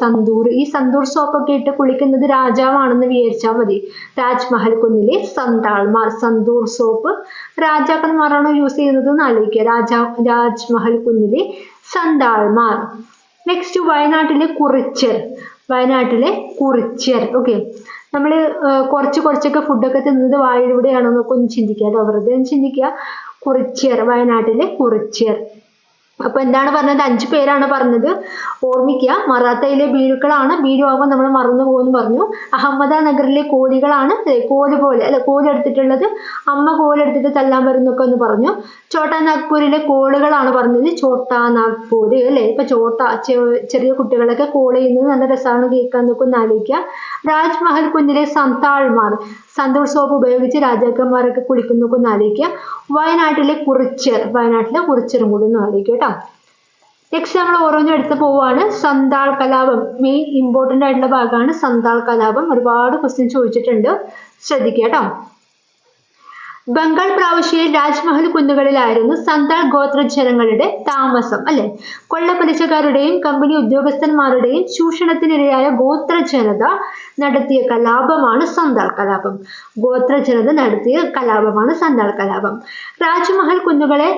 സന്തൂർ. ഈ സന്തൂർ സോപ്പൊക്കെ ഇട്ട് കുളിക്കുന്നത് രാജാവാണെന്ന് വിചാരിച്ചാൽ മതി. രാജ്മഹൽ കുന്നിലെ സന്താൾമാർ. സന്തൂർ സോപ്പ് രാജാക്കന്മാരാണോ യൂസ് ചെയ്യുന്നത് എന്ന് ആലോചിക്കുക. രാജ്മഹൽ കുന്നിലെ സന്താൾമാർ. നെക്സ്റ്റ് വയനാട്ടിലെ കുറിച്യർ. ഓക്കെ, നമ്മൾ കുറച്ചൊക്കെ ഫുഡൊക്കെ തിന്നത് വായിലൂടെയാണെന്നൊക്കെ ഒന്ന് ചിന്തിക്കുക കേട്ടോ. വെറുതെ ഒന്ന് ചിന്തിക്കുക. കുറിച്യർ, വയനാട്ടിലെ കുറിച്യർ. അപ്പൊ എന്താണ് പറഞ്ഞത്? 5 പേരാണ് പറഞ്ഞത്. ഓർമ്മിക്കുക. മറാത്തയിലെ ബീരുക്കളാണ്. ബീരു ആകുമ്പോൾ നമ്മൾ മറന്നു പോകുമെന്ന് പറഞ്ഞു. അഹമ്മദാനഗറിലെ കോലികളാണ്. കോല് പോലെ അല്ലെ, കോലെടുത്തിട്ടുള്ളത്. അമ്മ കോലെടുത്തിട്ട് തല്ലാൻ വരുന്നൊക്കെ ഒന്ന് പറഞ്ഞു. ഛോട്ടാ നാഗ്പൂരിലെ കോളുകളാണ് പറഞ്ഞത്. ഛോട്ടാ നാഗ്പൂര് അല്ലെ. ഇപ്പൊ ചെറിയ കുട്ടികളൊക്കെ കോൾ ചെയ്യുന്നത് നല്ല രസമാണ് കേൾക്കാൻ എന്നൊക്കെ ഒന്ന് ആലോചിക്കുക. രാജ്മഹൽ കുന്നിലെ സന്താൾമാർ. സന്തൂർ സോപ്പ് ഉപയോഗിച്ച് രാജാക്കന്മാരൊക്കെ കുളിക്കുന്നൊക്കെ ഒന്ന് ആലോചിക്കുക. വയനാട്ടിലെ കുറിച്യറും കൂടി ഒന്ന് ആലോചിക്കുക കേട്ടോ. നെക്സ്റ്റ് നമ്മൾ ഓരോന്നും എടുത്ത് പോവാണ്. സന്താൾ കലാപം മെയിൻ ഇമ്പോർട്ടൻ്റ് ആയിട്ടുള്ള ഭാഗമാണ്. സന്താൾ കലാപം ഒരുപാട് ക്വസ്റ്റ്യൻ ചോദിച്ചിട്ടുണ്ട്, ശ്രദ്ധിക്കുക കേട്ടോ. ബംഗാൾ പ്രവിശ്യയിൽ രാജ്മഹൽ കുന്നുകളിലായിരുന്നു സന്താൾ ഗോത്രജനങ്ങളുടെ താമസം അല്ലെ. കൊള്ളപ്പലിശക്കാരുടെയും കമ്പനി ഉദ്യോഗസ്ഥന്മാരുടെയും ചൂഷണത്തിനിരയായ ഗോത്രജനത നടത്തിയ കലാപമാണ് സന്താൾ കലാപം. രാജ്മഹൽ കുന്നുകളെ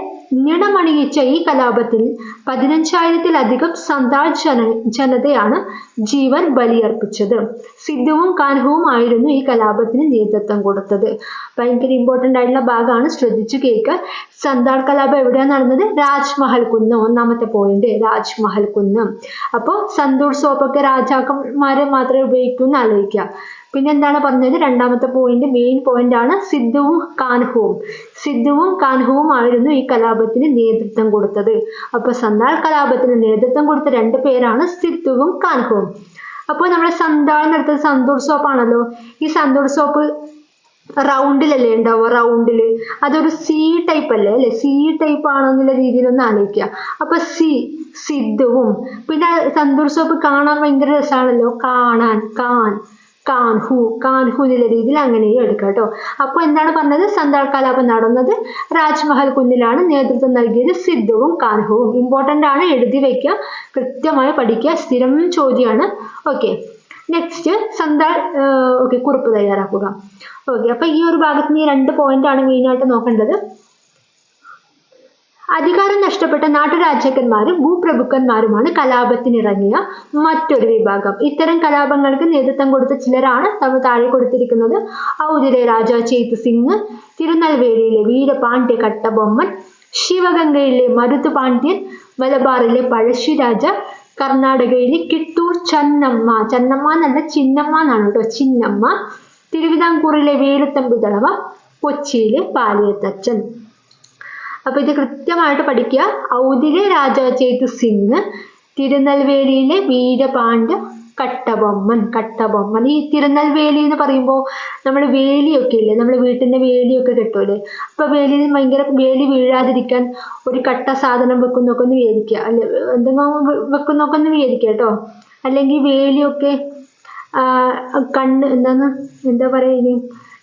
നിണമണിയിച്ച ഈ കലാപത്തിൽ 15,000-ലധികം സന്താൾ ജനതയാണ് ജീവൻ ബലിയർപ്പിച്ചത്. സിദ്ധുവും കാൻഹുവും ആയിരുന്നു ഈ കലാപത്തിന് നേതൃത്വം കൊടുത്തത്. ഭയങ്കര ഇമ്പോർട്ടൻ്റ് ആയിട്ടുള്ള ഭാഗമാണ്, ശ്രദ്ധിച്ചു കേൾക്കുക. സന്താൾ കലാപം എവിടെയാണ് നടന്നത്? രാജ്മഹൽ കുന്ന്. ഒന്നാമത്തെ പോയിന്റ് രാജ്മഹൽ കുന്ന്. അപ്പോൾ സന്തൂർ സോപ്പൊക്കെ രാജാക്കന്മാരെ മാത്രമേ ഉപയോഗിക്കൂ എന്ന് ആലോചിക്കുക. പിന്നെ എന്താണ് പറഞ്ഞത്? രണ്ടാമത്തെ പോയിന്റ് മെയിൻ പോയിന്റ് ആണ്. സിദ്ധുവും കാൻഹുവും ആയിരുന്നു ഈ കലാപത്തിന് നേതൃത്വം കൊടുത്തത്. അപ്പൊ സന്താൾ കലാപത്തിന് നേതൃത്വം കൊടുത്ത 2 പേരാണ് സിദ്ധുവും കാൻഹുവും. അപ്പോൾ നമ്മൾ സന്താളിനെടുത്തത് സന്തൂർ സോപ്പാണല്ലോ. ഈ സന്തൂർ സോപ്പ് റൗണ്ടിലല്ലേ ഉണ്ടാവുക? റൗണ്ടില് അതൊരു സി ടൈപ്പ് അല്ലേ. സി ടൈപ്പ് ആണെന്നുള്ള രീതിയിലൊന്ന് ആലോചിക്കുക. അപ്പൊ സിദ്ധുവും. പിന്നെ സന്തൂർ സോപ്പ് കാണാൻ ഭയങ്കര രസമാണല്ലോ. കാൻഹു എന്നുള്ള രീതിയിൽ അങ്ങനെയും എടുക്കാം കേട്ടോ. അപ്പോൾ എന്താണ് പറഞ്ഞത്? സന്താൾ കലാപം നടന്നത് രാജ്മഹൽ കുന്നിലാണ്. നേതൃത്വം നൽകിയത് സിദ്ധുവും കാൻഹുവും. ഇമ്പോർട്ടൻ്റ് ആണ്, എഴുതി വയ്ക്കുക, കൃത്യമായി പഠിക്കുക, സ്ഥിരം ചോദ്യമാണ്. ഓക്കെ, നെക്സ്റ്റ് സന്താൾ ഓക്കെ കുറിപ്പ് തയ്യാറാക്കുക. ഓക്കെ, അപ്പൊ ഈ ഒരു ഭാഗത്ത് നിന്ന് 2 പോയിന്റ് ആണ് മെയിനായിട്ട് നോക്കേണ്ടത്. അധികാരം നഷ്ടപ്പെട്ട നാട്ടുരാജാക്കന്മാരും ഭൂപ്രഭുക്കന്മാരുമാണ് കലാപത്തിനിറങ്ങിയ മറ്റൊരു വിഭാഗം. ഇത്തരം കലാപങ്ങൾക്ക് നേതൃത്വം കൊടുത്ത ചിലരാണ് നമ്മൾ താഴെ കൊടുത്തിരിക്കുന്നത്. ഔദിലെ രാജാ ചേതു സിംഗ്, തിരുനെൽവേലിയിലെ വീരപാണ്ഡ്യ കട്ടബൊമ്മൻ, ശിവഗംഗയിലെ മരുത് പാണ്ഡ്യൻ, മലബാറിലെ പഴശ്ശിരാജ, കർണാടകയിലെ കിട്ടൂർ ചെന്നമ്മ എന്നല്ല ചിന്നമ്മ എന്നാണ് കേട്ടോ, ചിന്നമ്മ, തിരുവിതാംകൂറിലെ വേലുത്തമ്പി ദളവ, കൊച്ചിയിലെ പാലിയത്തച്ഛൻ. അപ്പൊ ഇത് കൃത്യമായിട്ട് പഠിക്കുക. ഔദിലെ രാജാ ചേതു സിംഗ്, തിരുനെൽവേലിയിലെ വീരപാണ്ഡ്യ കട്ടബൊമ്മൻ. ഈ തിരുനെൽവേലി എന്ന് പറയുമ്പോൾ നമ്മൾ വേലിയൊക്കെ ഇല്ലേ, നമ്മൾ വീട്ടിന്റെ വേലിയൊക്കെ കെട്ടൂലേ, അപ്പൊ വേലിയിൽ ഭയങ്കര വേലി വീഴാതിരിക്കാൻ ഒരു കട്ട സാധനം വെക്കുന്നൊക്കെ ഒന്ന് വിചാരിക്കുക, അല്ലെ എന്തെങ്കിലും വെക്കുന്നൊക്കെ ഒന്ന് വിചാരിക്കുക കേട്ടോ. അല്ലെങ്കിൽ വേലിയൊക്കെ എന്താ പറയാ, ഇനി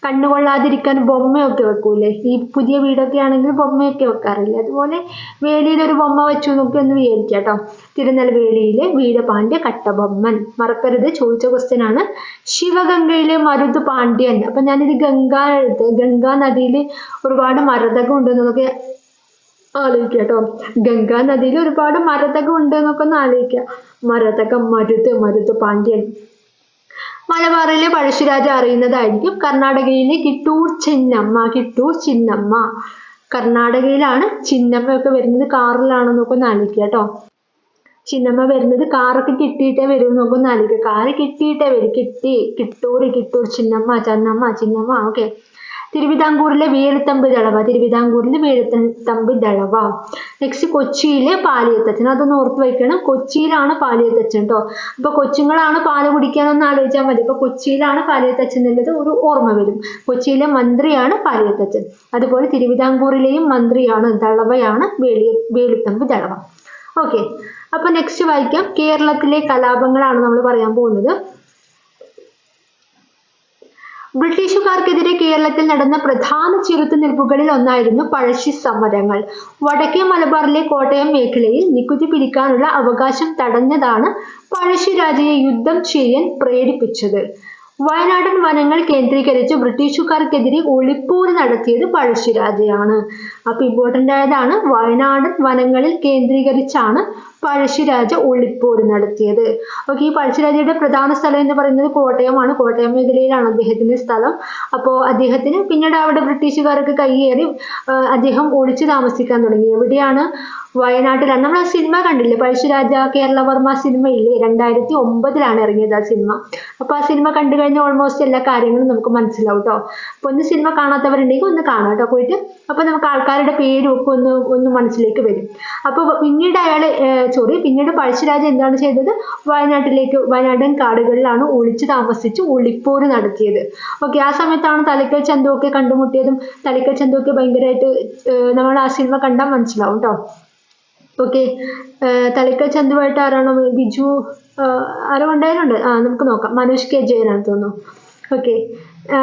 കണ്ണു കൊള്ളാതിരിക്കാൻ ബൊമ്മയൊക്കെ വെക്കൂലേ, ഈ പുതിയ വീടൊക്കെ ആണെങ്കിൽ ബൊമ്മയൊക്കെ വെക്കാറില്ലേ, അതുപോലെ വേലിയിൽ ഒരു ബൊമ്മ വെച്ചു എന്നൊക്കെ ഒന്ന് വിചാരിക്കുക കേട്ടോ. തിരുനെൽവേലിയിലെ വീരപാണ്ഡ്യ കട്ടബൊമ്മൻ, മറക്കരുത്, ചോദിച്ച ക്വസ്റ്റ്യൻ ആണ്. ശിവഗംഗയിലെ മരുത് പാണ്ഡ്യൻ. അപ്പൊ ഞാനിത് ഗംഗാ നദിയിൽ ഒരുപാട് മരതകം ഉണ്ടെന്നൊക്കെ ആലോചിക്കുക കേട്ടോ. ഗംഗാ നദിയിൽ ഒരുപാട് മരതകം ഉണ്ട് എന്നൊക്കെ ഒന്ന് ആലോചിക്കുക. മരതകം, മരുത് പാണ്ഡ്യൻ. മലബാറിലെ പഴശ്ശിരാജ അറിയുന്നതായിരിക്കും. കർണാടകയിലെ കിട്ടൂർ ചിന്നമ്മ. കർണാടകയിലാണ് ചിന്നമ്മയൊക്കെ വരുന്നത്, കാറിലാണെന്നൊക്കെ ഒന്ന് ആലോചിക്കുക കേട്ടോ. ചിന്നമ്മ വരുന്നത് കാറൊക്കെ കിട്ടിയിട്ടേ വരും എന്നൊക്കെ ഒന്ന് ആലോചിക്കുക. കാറ് കിട്ടിയിട്ടേ വരും. കിട്ടൂർ ചിന്നമ്മ. ഓക്കെ, തിരുവിതാംകൂറിലെ വേലുത്തമ്പി ദളവ. നെക്സ്റ്റ് കൊച്ചിയിലെ പാലിയത്തച്ഛൻ. അതൊന്ന് ഓർത്ത് വയ്ക്കണം, കൊച്ചിയിലാണ് പാലിയത്തച്ഛൻ കേട്ടോ. അപ്പൊ കൊച്ചുങ്ങളാണ് പാല് കുടിക്കാനൊന്ന് ആലോചിച്ചാൽ മതി. അപ്പൊ കൊച്ചിയിലാണ് പാലിയത്തച്ഛൻ എന്നുള്ളത് ഒരു ഓർമ്മ വരും. കൊച്ചിയിലെ മന്ത്രിയാണ് പാലിയത്തച്ഛൻ. അതുപോലെ തിരുവിതാംകൂറിലെയും മന്ത്രിയാണ്, ദളവയാണ് വേലുത്തമ്പി ദളവ. ഓക്കെ, അപ്പൊ നെക്സ്റ്റ് വായിക്കാം. കേരളത്തിലെ കലാപങ്ങളാണ് നമ്മൾ പറയാൻ പോകുന്നത്. ബ്രിട്ടീഷുകാർക്കെതിരെ കേരളത്തിൽ നടന്ന പ്രധാന ചെറുത്തുനിൽപ്പുകളിൽ ഒന്നായിരുന്നു പഴശ്ശി സമരങ്ങൾ. വടക്കേ മലബാറിലെ കോട്ടയം മേഖലയിൽ നികുതി പിരിക്കാനുള്ള അവകാശം തടഞ്ഞതാണ് പഴശ്ശിരാജയെ യുദ്ധം ചെയ്യാൻ പ്രേരിപ്പിച്ചത്. വയനാടൻ വനങ്ങൾ കേന്ദ്രീകരിച്ച് ബ്രിട്ടീഷുകാർക്കെതിരെ ഒളിപ്പോര് നടത്തിയത് പഴശ്ശിരാജയാണ്. അപ്പൊ ഇമ്പോർട്ടൻ്റ് ആയതാണ്, വയനാടൻ വനങ്ങളിൽ കേന്ദ്രീകരിച്ചാണ് പഴശ്ശിരാജ ഒളിപ്പോര് നടത്തിയത്. ഓക്കെ, ഈ പഴശ്ശിരാജയുടെ പ്രധാന സ്ഥലം എന്ന് പറയുന്നത് കോട്ടയമാണ്. കോട്ടയം മേഖലയിലാണ് അദ്ദേഹത്തിന്റെ സ്ഥലം. അപ്പോൾ അദ്ദേഹത്തിന് പിന്നീട് അവിടെ ബ്രിട്ടീഷുകാരൊക്കെ കയ്യേറി അദ്ദേഹം ഒളിച്ചു താമസിക്കാൻ തുടങ്ങി. എവിടെയാണ്? വയനാട്ടിലാണ്. നമ്മൾ ആ സിനിമ കണ്ടില്ലേ, പഴശ്ശിരാജ കേരളവർമ്മ സിനിമ ഇല്ലേ, 2009 ഇറങ്ങിയത് ആ സിനിമ. അപ്പൊ ആ സിനിമ കണ്ടു കഴിഞ്ഞാൽ ഓൾമോസ്റ്റ് എല്ലാ കാര്യങ്ങളും നമുക്ക് മനസ്സിലാവും കേട്ടോ. അപ്പൊ ഒന്ന് സിനിമ കാണാത്തവരുണ്ടെങ്കിൽ ഒന്ന് കാണാം കേട്ടോ പോയിട്ട്. അപ്പൊ നമുക്ക് ആൾക്കാരുടെ പേരും ഒക്കെ ഒന്ന് മനസ്സിലേക്ക് വരും. അപ്പൊ പിന്നീട് പഴശ്ശിരാജ എന്താണ് ചെയ്തത്? വയനാടൻ കാടുകളിലാണ് ഒളിച്ചു താമസിച്ച് ഒളിപ്പോര് നടത്തിയത്. ഓക്കെ, ആ സമയത്താണ് തലക്കൽ ചന്തു ഒക്കെ കണ്ടുമുട്ടിയതും. തലക്കൽ ചന്തു ഒക്കെ ഭയങ്കരമായിട്ട് നമ്മൾ ആ സിനിമ കണ്ടാൽ മനസ്സിലാവും കേട്ടോ. ഓക്കെ, തലക്കൽ ചന്തുവായിട്ട് ആരാണോ, ബിജു ആരോ ഉണ്ടായിരുന്നുണ്ട്, നമുക്ക് നോക്കാം. മനോജ് കെ ജയനാണ് തോന്നുന്നു. ഓക്കെ,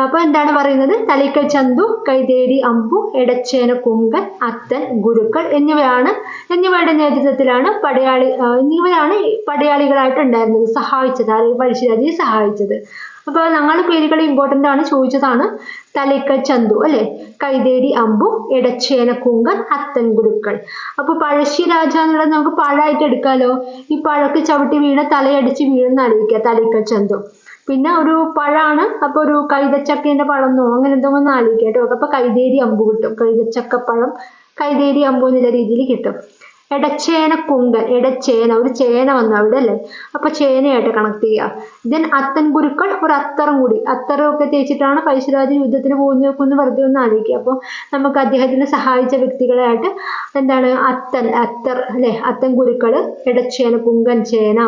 അപ്പൊ എന്താണ് പറയുന്നത്? തലക്കൽ ചന്തു, കൈതേരി അമ്പു, എടച്ചേന കുങ്കൻ, അത്തൻ, ഗുരുക്കൾ എന്നിവയുടെ നേതൃത്വത്തിലാണ് പടയാളികളായിട്ട് ഉണ്ടായിരുന്നത്, സഹായിച്ചത്, പഴശ്ശിരാജയെ സഹായിച്ചത്. അപ്പൊ ഞങ്ങളുടെ പേരുകൾ ഇമ്പോർട്ടൻ്റ് ആണ്, ചോദിച്ചതാണ്. തലക്കൽ ചന്തു അല്ലെ, കൈതേരി അമ്പു, എടച്ചേന കുങ്കൻ, അത്തൻ, ഗുരുക്കൾ. അപ്പൊ പഴശ്ശിരാജ എന്നുള്ളത് നമുക്ക് പഴമായിട്ട് എടുക്കാലോ. ഈ പഴക്ക് ചവിട്ടി വീണ തലയടിച്ച് വീഴുന്ന ആലോചിക്കുക, തലക്കൽ ചന്തു. പിന്നെ ഒരു പഴമാണ്, അപ്പൊ ഒരു കൈതച്ചക്കേന്റെ പഴന്നോ അങ്ങനെ എന്തോ ഒന്ന് ആലോചിക്കുക കേട്ടോ. അപ്പൊ കൈതേരി അമ്പു കിട്ടും, കൈതച്ചക്കപ്പഴം കൈതേരി അമ്പു എന്നുള്ള രീതിയിൽ കിട്ടും. എടച്ചേന കുങ്കൻ, ഒരു ചേന വന്നു അവിടെ അല്ലേ, അപ്പൊ ചേനയായിട്ട് കണക്ട് ചെയ്യുക. ദെൻ അത്തൻ ഗുരുക്കൾ, ഒരു അത്തറും കൂടി, അത്തറൊക്കെ തേച്ചിട്ടാണ് പഴശ്ശിരാജ യുദ്ധത്തിന് പോകുന്നതൊക്കെ ഒന്ന് വെറുതെ ഒന്ന് ആലോചിക്കുക. അപ്പൊ നമുക്ക് അദ്ദേഹത്തിന് സഹായിച്ച വ്യക്തികളായിട്ട് എന്താണ് അത്തർ അല്ലെ, അത്തൻ ഗുരുക്കള്, എടച്ചേന കുങ്കൻ ചേന,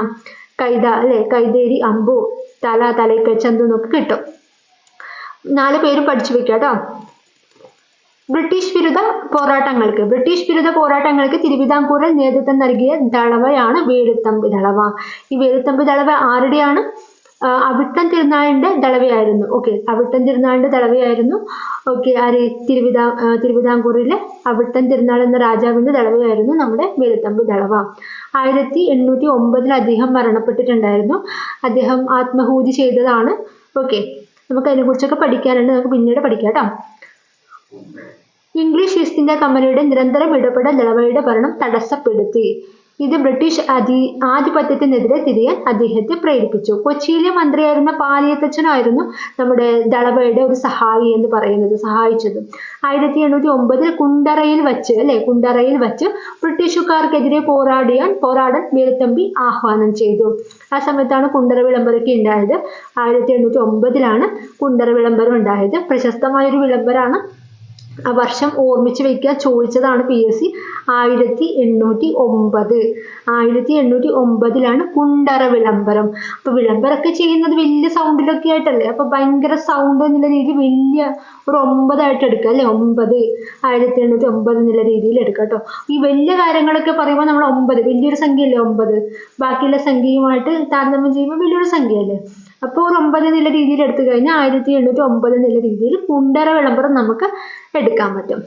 കൈതേരി അമ്പു, തലക്കൽ ചന്തു എന്നൊക്കെ കിട്ടും. 4 പേരും പഠിച്ചു വെക്കുക കേട്ടോ. ബ്രിട്ടീഷ് വിരുദ്ധ പോരാട്ടങ്ങൾക്ക് തിരുവിതാംകൂറിൽ നേതൃത്വം നൽകിയ ദളവയാണ് വേലുത്തമ്പി ദളവ. ഈ വേലുത്തമ്പി ദളവ ആരുടെയാണ്? അവിട്ടം തിരുനാളിന്റെ ദളവയായിരുന്നു. ഓക്കെ, അവിട്ടം തിരുനാളിന്റെ ദളവയായിരുന്നു. ഓക്കെ, ആര്? തിരുവിതാംകൂറിലെ അവിട്ടം തിരുനാൾ എന്ന രാജാവിന്റെ ദളവയായിരുന്നു നമ്മുടെ വേലുത്തമ്പി ദളവ. 1809 അദ്ദേഹം മരണപ്പെട്ടിട്ടുണ്ടായിരുന്നു. അദ്ദേഹം ആത്മഹൂതി ചെയ്തതാണ്. ഓക്കെ, നമുക്ക് അതിനെ കുറിച്ചൊക്കെ പഠിക്കാനുണ്ട്, നമുക്ക് പിന്നീട് പഠിക്കാം കേട്ടോ. ഇംഗ്ലീഷ് ഈസ്റ്റ് ഇന്ത്യ കമ്പനിയുടെ നിരന്തരം ഇടപെടൽ ദളവയുടെ ഭരണം തടസ്സപ്പെടുത്തി. ഇത് ബ്രിട്ടീഷ് ആധിപത്യത്തിനെതിരെ തിരിയാൻ അദ്ദേഹത്തെ പ്രേരിപ്പിച്ചു. കൊച്ചിയിലെ മന്ത്രിയായിരുന്ന പാലിയത്തച്ഛനായിരുന്നു നമ്മുടെ ദളവയുടെ ഒരു സഹായി എന്ന് പറയുന്നത്, സഹായിച്ചത്. 1809 കുണ്ടറയിൽ വച്ച് ബ്രിട്ടീഷുകാർക്കെതിരെ പോരാടാൻ വേലുത്തമ്പി ആഹ്വാനം ചെയ്തു. ആ സമയത്താണ് കുണ്ടറ വിളംബരമൊക്കെ ഉണ്ടായത്. 1809 കുണ്ടറ വിളംബരം ഉണ്ടായത്. പ്രശസ്തമായൊരു വിളംബരമാണ്. ആ വർഷം ഓർമ്മിച്ച് വെക്കാൻ ചോദിച്ചതാണ് PSC. 1809 കുണ്ടറ വിളംബരം. അപ്പൊ വിളംബരമൊക്കെ ചെയ്യുന്നത് വലിയ സൗണ്ടിലൊക്കെ ആയിട്ടല്ലേ, അപ്പൊ ഭയങ്കര സൗണ്ട് എന്നുള്ള രീതിയിൽ വലിയ ഒരു 9 ആയിട്ട് എടുക്കുക അല്ലെ. 1809 എന്നുള്ള രീതിയിൽ എടുക്കുക കേട്ടോ. ഈ വലിയ കാര്യങ്ങളൊക്കെ പറയുമ്പോൾ നമ്മൾ 9 വലിയൊരു സംഖ്യയല്ലേ 9, ബാക്കിയുള്ള സംഖ്യയുമായിട്ട് താരതമ്യം ചെയ്യുമ്പോൾ വലിയൊരു സംഖ്യയല്ലേ. അപ്പോൾ ഒരു 9 എന്നുള്ള രീതിയിൽ എടുത്തു കഴിഞ്ഞാൽ 1809 എന്നുള്ള രീതിയിൽ കുണ്ടറ വിളംബരം നമുക്ക് എടുക്കാൻ പറ്റും.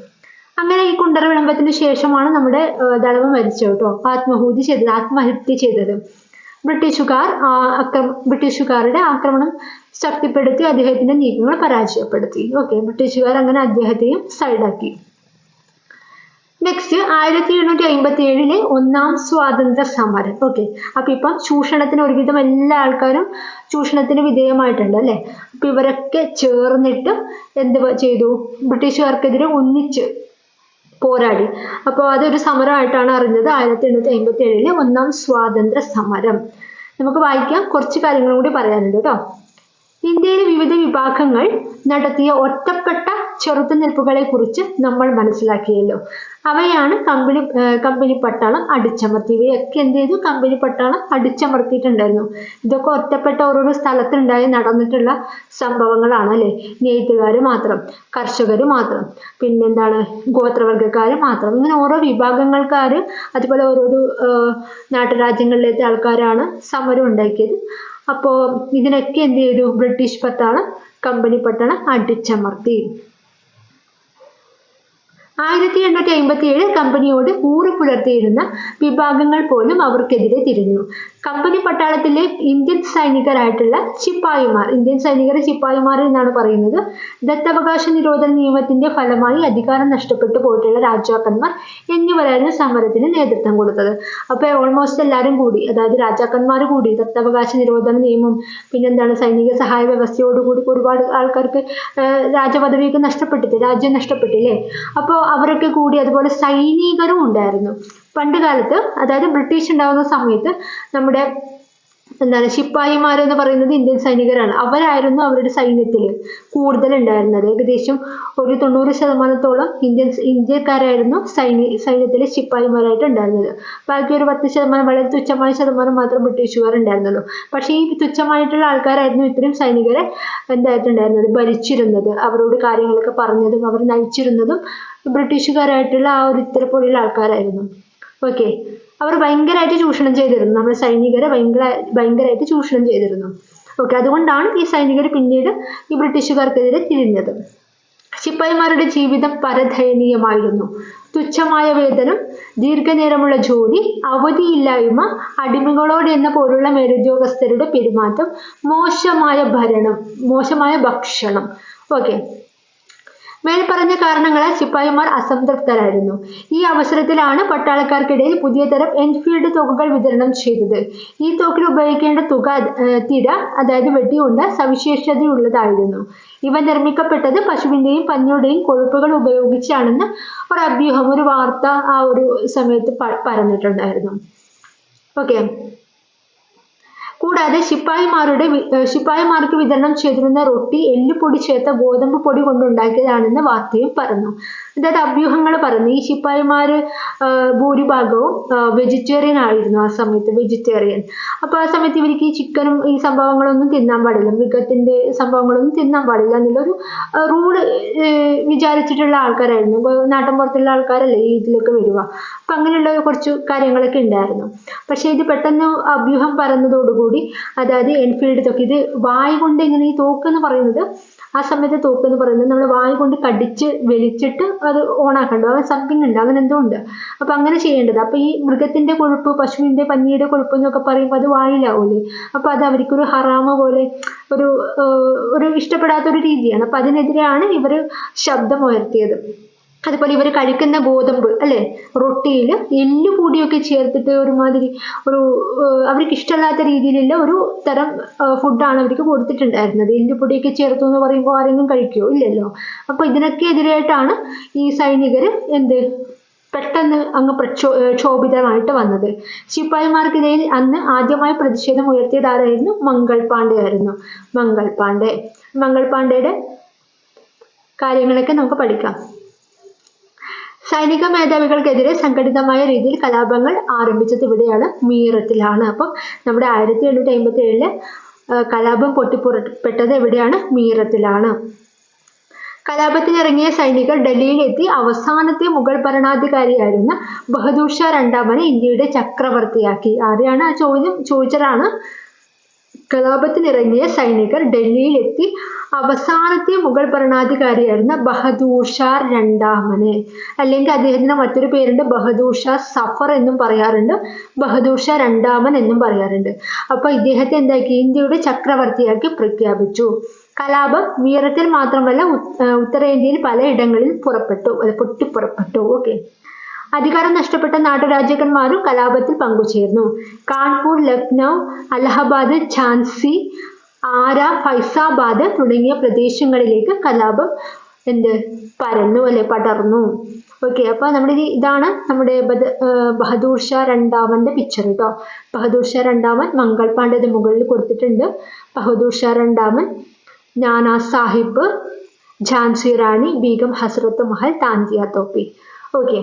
അങ്ങനെ ഈ കുണ്ടറ വിളംബരത്തിന് ശേഷമാണ് നമ്മുടെ ദളവ മരിച്ചത് കേട്ടോ, ആത്മഹത്യ ചെയ്തത്. ബ്രിട്ടീഷുകാരുടെ ആക്രമണം ശക്തിപ്പെടുത്തി അദ്ദേഹത്തിന്റെ നീക്കങ്ങൾ പരാജയപ്പെടുത്തി. ഓക്കെ, ബ്രിട്ടീഷുകാർ അങ്ങനെ അദ്ദേഹത്തെയും സൈഡാക്കി. നെക്സ്റ്റ് 1857 ഒന്നാം സ്വാതന്ത്ര്യ സമരം. ഓക്കെ, അപ്പൊ ഇപ്പം ചൂഷണത്തിന് ഒരുവിധം എല്ലാ ആൾക്കാരും ചൂഷണത്തിന് വിധേയമായിട്ടുണ്ട് അല്ലെ. അപ്പൊ ഇവരൊക്കെ ചേർന്നിട്ട് എന്ത് ചെയ്തു? ബ്രിട്ടീഷുകാർക്കെതിരെ ഒന്നിച്ച് പോരാടി. അപ്പോൾ അതൊരു സമരമായിട്ടാണ് അറിഞ്ഞത്. 1857 ഒന്നാം സ്വാതന്ത്ര്യ സമരം. നമുക്ക് വായിക്കാം, കുറച്ച് കാര്യങ്ങളും കൂടി പറയാനുണ്ട് കേട്ടോ. ഇന്ത്യയിലെ വിവിധ വിഭാഗങ്ങൾ നടത്തിയ ഒറ്റപ്പെട്ട ചെറുത്തുനിൽപ്പുകളെ കുറിച്ച് നമ്മൾ മനസ്സിലാക്കിയല്ലോ. അവയാണ് കമ്പനി പട്ടാളം അടിച്ചമർത്തി. ഇവയൊക്കെ എന്ത് ചെയ്തു? കമ്പനി പട്ടാളം അടിച്ചമർത്തിയിട്ടുണ്ടായിരുന്നു. ഇതൊക്കെ ഒറ്റപ്പെട്ട ഓരോരോ സ്ഥലത്തുണ്ടായി നടന്നിട്ടുള്ള സംഭവങ്ങളാണ് അല്ലെ. നെയ്ത്തുകാർ മാത്രം, കർഷകർ മാത്രം, പിന്നെന്താണ് ഗോത്രവർഗക്കാർ മാത്രം, ഇങ്ങനെ ഓരോ വിഭാഗങ്ങൾക്കാർ, അതുപോലെ ഓരോരോ നാട്ടുരാജ്യങ്ങളിലത്തെ ആൾക്കാരാണ് സമരം ഉണ്ടാക്കിയത്. അപ്പോൾ ഇതിനൊക്കെ എന്ത് ചെയ്തു? ബ്രിട്ടീഷ് പട്ടാളം കമ്പനി പട്ടാളം അടിച്ചമർത്തി. 1857 കമ്പനിയോട് കൂറ് പുലർത്തിയിരുന്ന വിഭാഗങ്ങൾ പോലും അവർക്കെതിരെ തിരിഞ്ഞു. കമ്പനി പട്ടാളത്തിലെ ഇന്ത്യൻ സൈനികരായിട്ടുള്ള ശിപ്പായിമാർ എന്നാണ് പറയുന്നത്. ദത്തവകാശ നിരോധന നിയമത്തിന്റെ ഫലമായി അധികാരം നഷ്ടപ്പെട്ടു പോയിട്ടുള്ള രാജാക്കന്മാർ എന്നിവരായിരുന്നു സമരത്തിന് നേതൃത്വം കൊടുത്തത്. അപ്പൊ ഓൾമോസ്റ്റ് എല്ലാവരും കൂടി, അതായത് രാജാക്കന്മാർ കൂടി, ദത്തവകാശ നിരോധന നിയമം, പിന്നെന്താണ് സൈനിക സഹായ വ്യവസ്ഥയോടുകൂടി ഒരുപാട് ആൾക്കാർക്ക് രാജപദവിയൊക്കെ രാജ്യം നഷ്ടപ്പെട്ടില്ലേ. അപ്പോൾ അവരൊക്കെ കൂടി, അതുപോലെ സൈനികരും ഉണ്ടായിരുന്നു. പണ്ട് കാലത്ത്, അതായത് ബ്രിട്ടീഷ് ഉണ്ടാകുന്ന സമയത്ത് നമ്മുടെ ശിപ്പായിമാർ എന്ന് പറയുന്നത് ഇന്ത്യൻ സൈനികരാണ്. അവരായിരുന്നു അവരുടെ സൈന്യത്തിൽ കൂടുതൽ ഉണ്ടായിരുന്നത്. ഏകദേശം ഒരു 90% ഇന്ത്യക്കാരായിരുന്നു സൈന്യത്തിലെ ശിപ്പായിമാരായിട്ട് ഉണ്ടായിരുന്നത്. ബാക്കി ഒരു 10%, വളരെ തുച്ഛമായ ശതമാനം മാത്രം ബ്രിട്ടീഷുകാർ ഉണ്ടായിരുന്നുള്ളൂ. പക്ഷേ ഈ തുച്ഛമായിട്ടുള്ള ആൾക്കാരായിരുന്നു ഇത്രയും സൈനികരെ എന്തായിട്ടുണ്ടായിരുന്നത്, ഭരിച്ചിരുന്നത്. അവരോട് കാര്യങ്ങളൊക്കെ പറഞ്ഞതും അവർ നയിച്ചിരുന്നതും ബ്രിട്ടീഷുകാരായിട്ടുള്ള ആ ഒരു ഇത്തരത്തിലുള്ള ആൾക്കാരായിരുന്നു. ഓക്കെ, അവർ ഭയങ്കരമായിട്ട് ചൂഷണം ചെയ്തിരുന്നു. നമ്മുടെ സൈനികരെ ഭയങ്കരമായിട്ട് ചൂഷണം ചെയ്തിരുന്നു. ഓക്കെ, അതുകൊണ്ടാണ് ഈ സൈനികർ പിന്നീട് ഈ ബ്രിട്ടീഷുകാർക്കെതിരെ തിരിഞ്ഞത്. ശിപ്പായിമാരുടെ ജീവിതം പരദയനീയമായിരുന്നു. തുച്ഛമായ വേതനം, ദീർഘനേരമുള്ള ജോലി, അവധിയില്ലായ്മ, അടിമകളോട് എന്ന പോലുള്ള മേലുദ്യോഗസ്ഥരുടെ പെരുമാറ്റം, മോശമായ ഭക്ഷണം. ഓക്കെ, മേൽപ്പറഞ്ഞ കാരണങ്ങളാൽ ശിപ്പായിമാർ അസംതൃപ്തരായിരുന്നു. ഈ അവസരത്തിലാണ് പട്ടാളക്കാർക്കിടയിൽ പുതിയ തരം എൻഫീൽഡ് തോക്കുകൾ വിതരണം ചെയ്തത്. ഈ തോക്കിൽ ഉപയോഗിക്കേണ്ട തിര, അതായത് വെടിയുണ്ട, സവിശേഷതയുള്ളതായിരുന്നു. ഇവ നിർമ്മിക്കപ്പെട്ടത് പശുവിന്റെയും പന്നിയുടെയും കൊഴുപ്പുകൾ ഉപയോഗിച്ചാണെന്ന് ഒരു വാർത്ത ആ ഒരു സമയത്ത് പരന്നിട്ടുണ്ടായിരുന്നു. ഓക്കെ, കൂടാതെ ശിപ്പായിമാർക്ക് വിതരണം ചെയ്തിരുന്ന റൊട്ടി എല്ലുപൊടി ചേർത്ത ഗോതമ്പ് പൊടി കൊണ്ടുണ്ടാക്കിയതാണെന്ന് വാർത്തയും പറഞ്ഞു. അതായത് അഭ്യൂഹങ്ങൾ പറഞ്ഞു. ഈ ശിപ്പായിമാര് ഭൂരിഭാഗവും വെജിറ്റേറിയൻ ആയിരുന്നു ആ സമയത്ത്, വെജിറ്റേറിയൻ. അപ്പൊ ആ സമയത്ത് ഇവർക്ക് ഈ ചിക്കനും ഈ സംഭവങ്ങളൊന്നും തിന്നാൻ പാടില്ല, മൃഗത്തിന്റെ സംഭവങ്ങളൊന്നും തിന്നാൻ പാടില്ല എന്നുള്ളൊരു റൂള് വിചാരിച്ചിട്ടുള്ള ആൾക്കാരായിരുന്നു. നാട്ടിൻപുറത്തുള്ള ആൾക്കാരല്ലേ ഈ ഇതിലൊക്കെ വരിക. അപ്പൊ അപ്പം അങ്ങനെയുള്ള കുറച്ച് കാര്യങ്ങളൊക്കെ ഉണ്ടായിരുന്നു. പക്ഷേ ഇത് പെട്ടെന്ന് അഭ്യൂഹം പറയുന്നതോടുകൂടി, അതായത് എൻഫീൽഡ് തോക്ക്, ഇത് വായ് കൊണ്ട് ഇങ്ങനെ ഈ തോക്ക് എന്ന് പറയുന്നത്, ആ സമയത്ത് തോക്ക് എന്ന് പറയുന്നത് നമ്മൾ വായ് കൊണ്ട് കടിച്ച് വലിച്ചിട്ട് അത് ഓണാക്കണ്ടോ, അങ്ങനെ സംതിങ് ഉണ്ട്, അങ്ങനെ എന്തോ ഉണ്ട്. അപ്പം അങ്ങനെ ചെയ്യേണ്ടത്. അപ്പം ഈ മൃഗത്തിന്റെ കൊഴുപ്പ്, പശുവിന്റെ പന്നിയുടെ കൊഴുപ്പ് എന്നൊക്കെ പറയുമ്പോൾ അത് വായിലാവൂലേ, അപ്പം അത് അവർക്കൊരു ഹറാമ പോലെ ഒരു ഇഷ്ടപ്പെടാത്തൊരു രീതിയാണ്. അപ്പം അതിനെതിരെയാണ് ഇവർ ശബ്ദം ഉയർത്തിയത്. അതുപോലെ ഇവർ കഴിക്കുന്ന ഗോതമ്പ് അല്ലെ, റൊട്ടിയിൽ എല്ല് കൂടിയൊക്കെ ചേർത്തിട്ട് ഒരുമാതിരി അവർക്ക് ഇഷ്ടമല്ലാത്ത രീതിയിലുള്ള ഒരു തരം ഫുഡാണ് അവർക്ക് കൊടുത്തിട്ടുണ്ടായിരുന്നത്. എല്ലുപൊടിയൊക്കെ ചേർത്തു എന്ന് പറയുമ്പോൾ ആരെങ്കിലും കഴിക്കുമോ? ഇല്ലല്ലോ. അപ്പൊ ഇതിനൊക്കെ എതിരായിട്ടാണ് ഈ സൈനികർ പെട്ടെന്ന് അങ്ങ് ക്ഷോഭിതമായിട്ട് വന്നത്. ശിപ്പായിമാർക്കിടയിൽ അന്ന് ആദ്യമായി പ്രതിഷേധം ഉയർത്തിയത് ആരായിരുന്നു? മംഗൾ പാണ്ഡെ ആയിരുന്നു. മംഗൾ പാണ്ഡെയുടെ കാര്യങ്ങളൊക്കെ നമുക്ക് പഠിക്കാം. സൈനിക മേധാവികൾക്കെതിരെ സംഘടിതമായ രീതിയിൽ കലാപങ്ങൾ ആരംഭിച്ചത് ഇവിടെയാണ്, മീററ്റിലാണ്. അപ്പം നമ്മുടെ 1857 കലാപം പൊട്ടിപ്പുറപ്പെട്ടത് എവിടെയാണ്? മീററ്റിലാണ്. കലാപത്തിനിറങ്ങിയ സൈനികർ ഡൽഹിയിലെത്തി അവസാനത്തെ മുഗൾ ഭരണാധികാരിയായിരുന്ന ബഹദൂർ ഷാ രണ്ടാമനെ ഇന്ത്യയുടെ ചക്രവർത്തിയാക്കി. ആരെയാണ്? ആ ചോദ്യം ചോദിച്ചതാണ്. കലാപത്തിനിറങ്ങിയ സൈനികർ ഡൽഹിയിലെത്തി അവസാനത്തെ മുഗൾ ഭരണാധികാരിയായിരുന്ന ബഹദൂർ ഷാ രണ്ടാമനെ, അല്ലെങ്കിൽ അദ്ദേഹത്തിന് മറ്റൊരു പേരുണ്ട്, ബഹദൂർ ഷാ സഫർ എന്നും പറയാറുണ്ട്, ബഹദൂർ ഷാ രണ്ടാമൻ എന്നും പറയാറുണ്ട്. അപ്പൊ ഇദ്ദേഹത്തെ എന്താക്കി? ഇന്ത്യയുടെ ചക്രവർത്തിയാക്കി പ്രഖ്യാപിച്ചു. കലാപം മീററ്റിൽ മാത്രമല്ല ഉത്തരേന്ത്യയിൽ പലയിടങ്ങളിൽ പൊട്ടിപ്പുറപ്പെട്ടു. ഓക്കെ. അധികാരം നഷ്ടപ്പെട്ട നാട്ടുരാജ്യക്കന്മാരും കലാപത്തിൽ പങ്കുചേർന്നു. കാൺപൂർ, ലക്നൗ, അലഹബാദ്, ഝാൻസി, ആര, ഫൈസാബാദ് തുടങ്ങിയ പ്രദേശങ്ങളിലേക്ക് കലാപം പടർന്നു. ഓക്കെ. അപ്പൊ ഇതാണ് നമ്മുടെ ബഹദൂർ ഷാ രണ്ടാമന്റെ പിക്ചർ കേട്ടോ. ബഹദൂർ ഷാ രണ്ടാമൻ, മംഗൾ പാണ്ഡെ മുകളിൽ കൊടുത്തിട്ടുണ്ട്. ബഹദൂർ ഷാ രണ്ടാമൻ, നാനാ സാഹിബ്, ഝാൻസി റാണി, ബീഗം ഹസ്രത്ത് മഹൽ, താന്തിയ തോപ്പി. ഓക്കെ.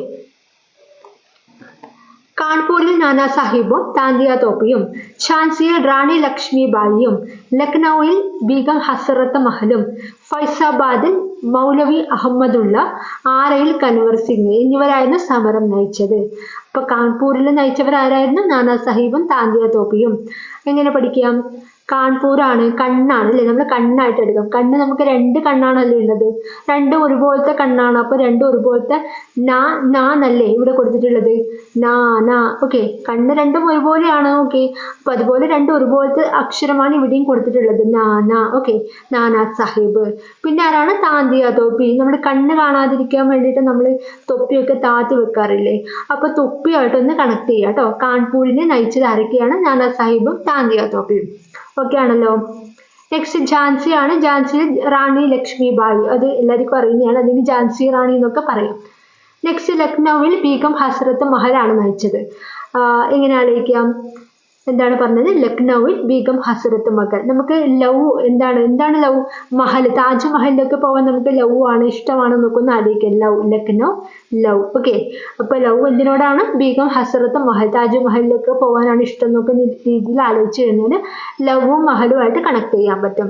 കാൺപൂരിൽ നാനാ സാഹിബും താന്തിയ തോപ്പിയും, ഝാൻസിയിൽ റാണി ലക്ഷ്മിബായിയും, ലക്നൌവിൽ ബീഗം ഹസ്രത്ത് മഹലും, ഫൈസാബാദിൽ മൗലവി അഹമ്മദുള്ള, ആരയിൽ കൻവർ സിംഗ് എന്നിവരായിരുന്നു സമരം നയിച്ചത്. അപ്പൊ കാൺപൂരിൽ നയിച്ചവരാരായിരുന്നു? നാനാ സാഹിബും താന്തിയ തോപ്പിയും. എങ്ങനെ പഠിക്കാം? കാൺപൂരാണ്, കണ്ണാണ് അല്ലേ, നമ്മൾ കണ്ണായിട്ട് എടുക്കാം. കണ്ണ് നമുക്ക് 2 കണ്ണാണല്ലേ ഉള്ളത്, രണ്ടും ഒരുപോലത്തെ കണ്ണാണ്. അപ്പൊ രണ്ടും ഒരുപോലത്തെ നല്ലേ ഇവിടെ കൊടുത്തിട്ടുള്ളത്, നാ. ഓക്കെ. കണ്ണ് രണ്ടും ഒരുപോലെയാണ്. ഓക്കെ. അപ്പൊ അതുപോലെ രണ്ടും ഒരുപോലത്തെ അക്ഷരമാണ് ഇവിടെയും കൊടുത്തിട്ടുള്ളത്, നാ. ഓക്കെ. നാനാ സാഹിബ്. പിന്നെ ആരാണ്? താന്തിയ തോപ്പി. നമ്മൾ കണ്ണ് കാണാതിരിക്കാൻ വേണ്ടിയിട്ട് നമ്മൾ തൊപ്പിയൊക്കെ താത്തി വെക്കാറില്ലേ, അപ്പൊ തൊപ്പിയായിട്ടൊന്ന് കണക്ട് ചെയ്യാം കേട്ടോ. കാൺപൂരിനെ നയിച്ചത് ആരൊക്കെയാണ്? നാനാ സാഹിബും താന്തിയ തോപ്പിയും. ഓക്കെ ആണല്ലോ. നെക്സ്റ്റ് ഝാൻസി ആണ്. ഝാൻസിയിൽ റാണി ലക്ഷ്മിബായി, അത് എല്ലാവർക്കും അറിയുന്നതാണ്, അതിന് ഝാൻസി റാണി എന്നൊക്കെ പറയും. നെക്സ്റ്റ് ലക്നൌവിൽ ബീഗം ഹസ്രത്ത് മഹലാണ് നയിച്ചത്. എങ്ങനെ ആലോചിക്കാം? എന്താണ് പറഞ്ഞത്? ലക്നൌവിൽ ബീഗം ഹസ്രത്ത് മഹൽ. നമുക്ക് ലവ് എന്താണ് ലവ്? മഹൽ, താജ്മഹലിലൊക്കെ പോകാൻ നമുക്ക് ലവ് ആണ്, ഇഷ്ടമാണ് എന്നൊക്കെ ഒന്ന് ആലോചിക്കാം. ലക്നൗ ലവ്. ഓക്കെ. അപ്പൊ ലവ് എന്തിനോടാണ്? ബീഗം ഹസ്രത്ത് മഹൽ, താജ്മഹലിലൊക്കെ പോകാനാണ് ഇഷ്ടം എന്നൊക്കെ രീതിയിൽ ആലോചിച്ച് കഴിഞ്ഞാൽ ലവും മഹലുമായിട്ട് കണക്ട് ചെയ്യാൻ പറ്റും.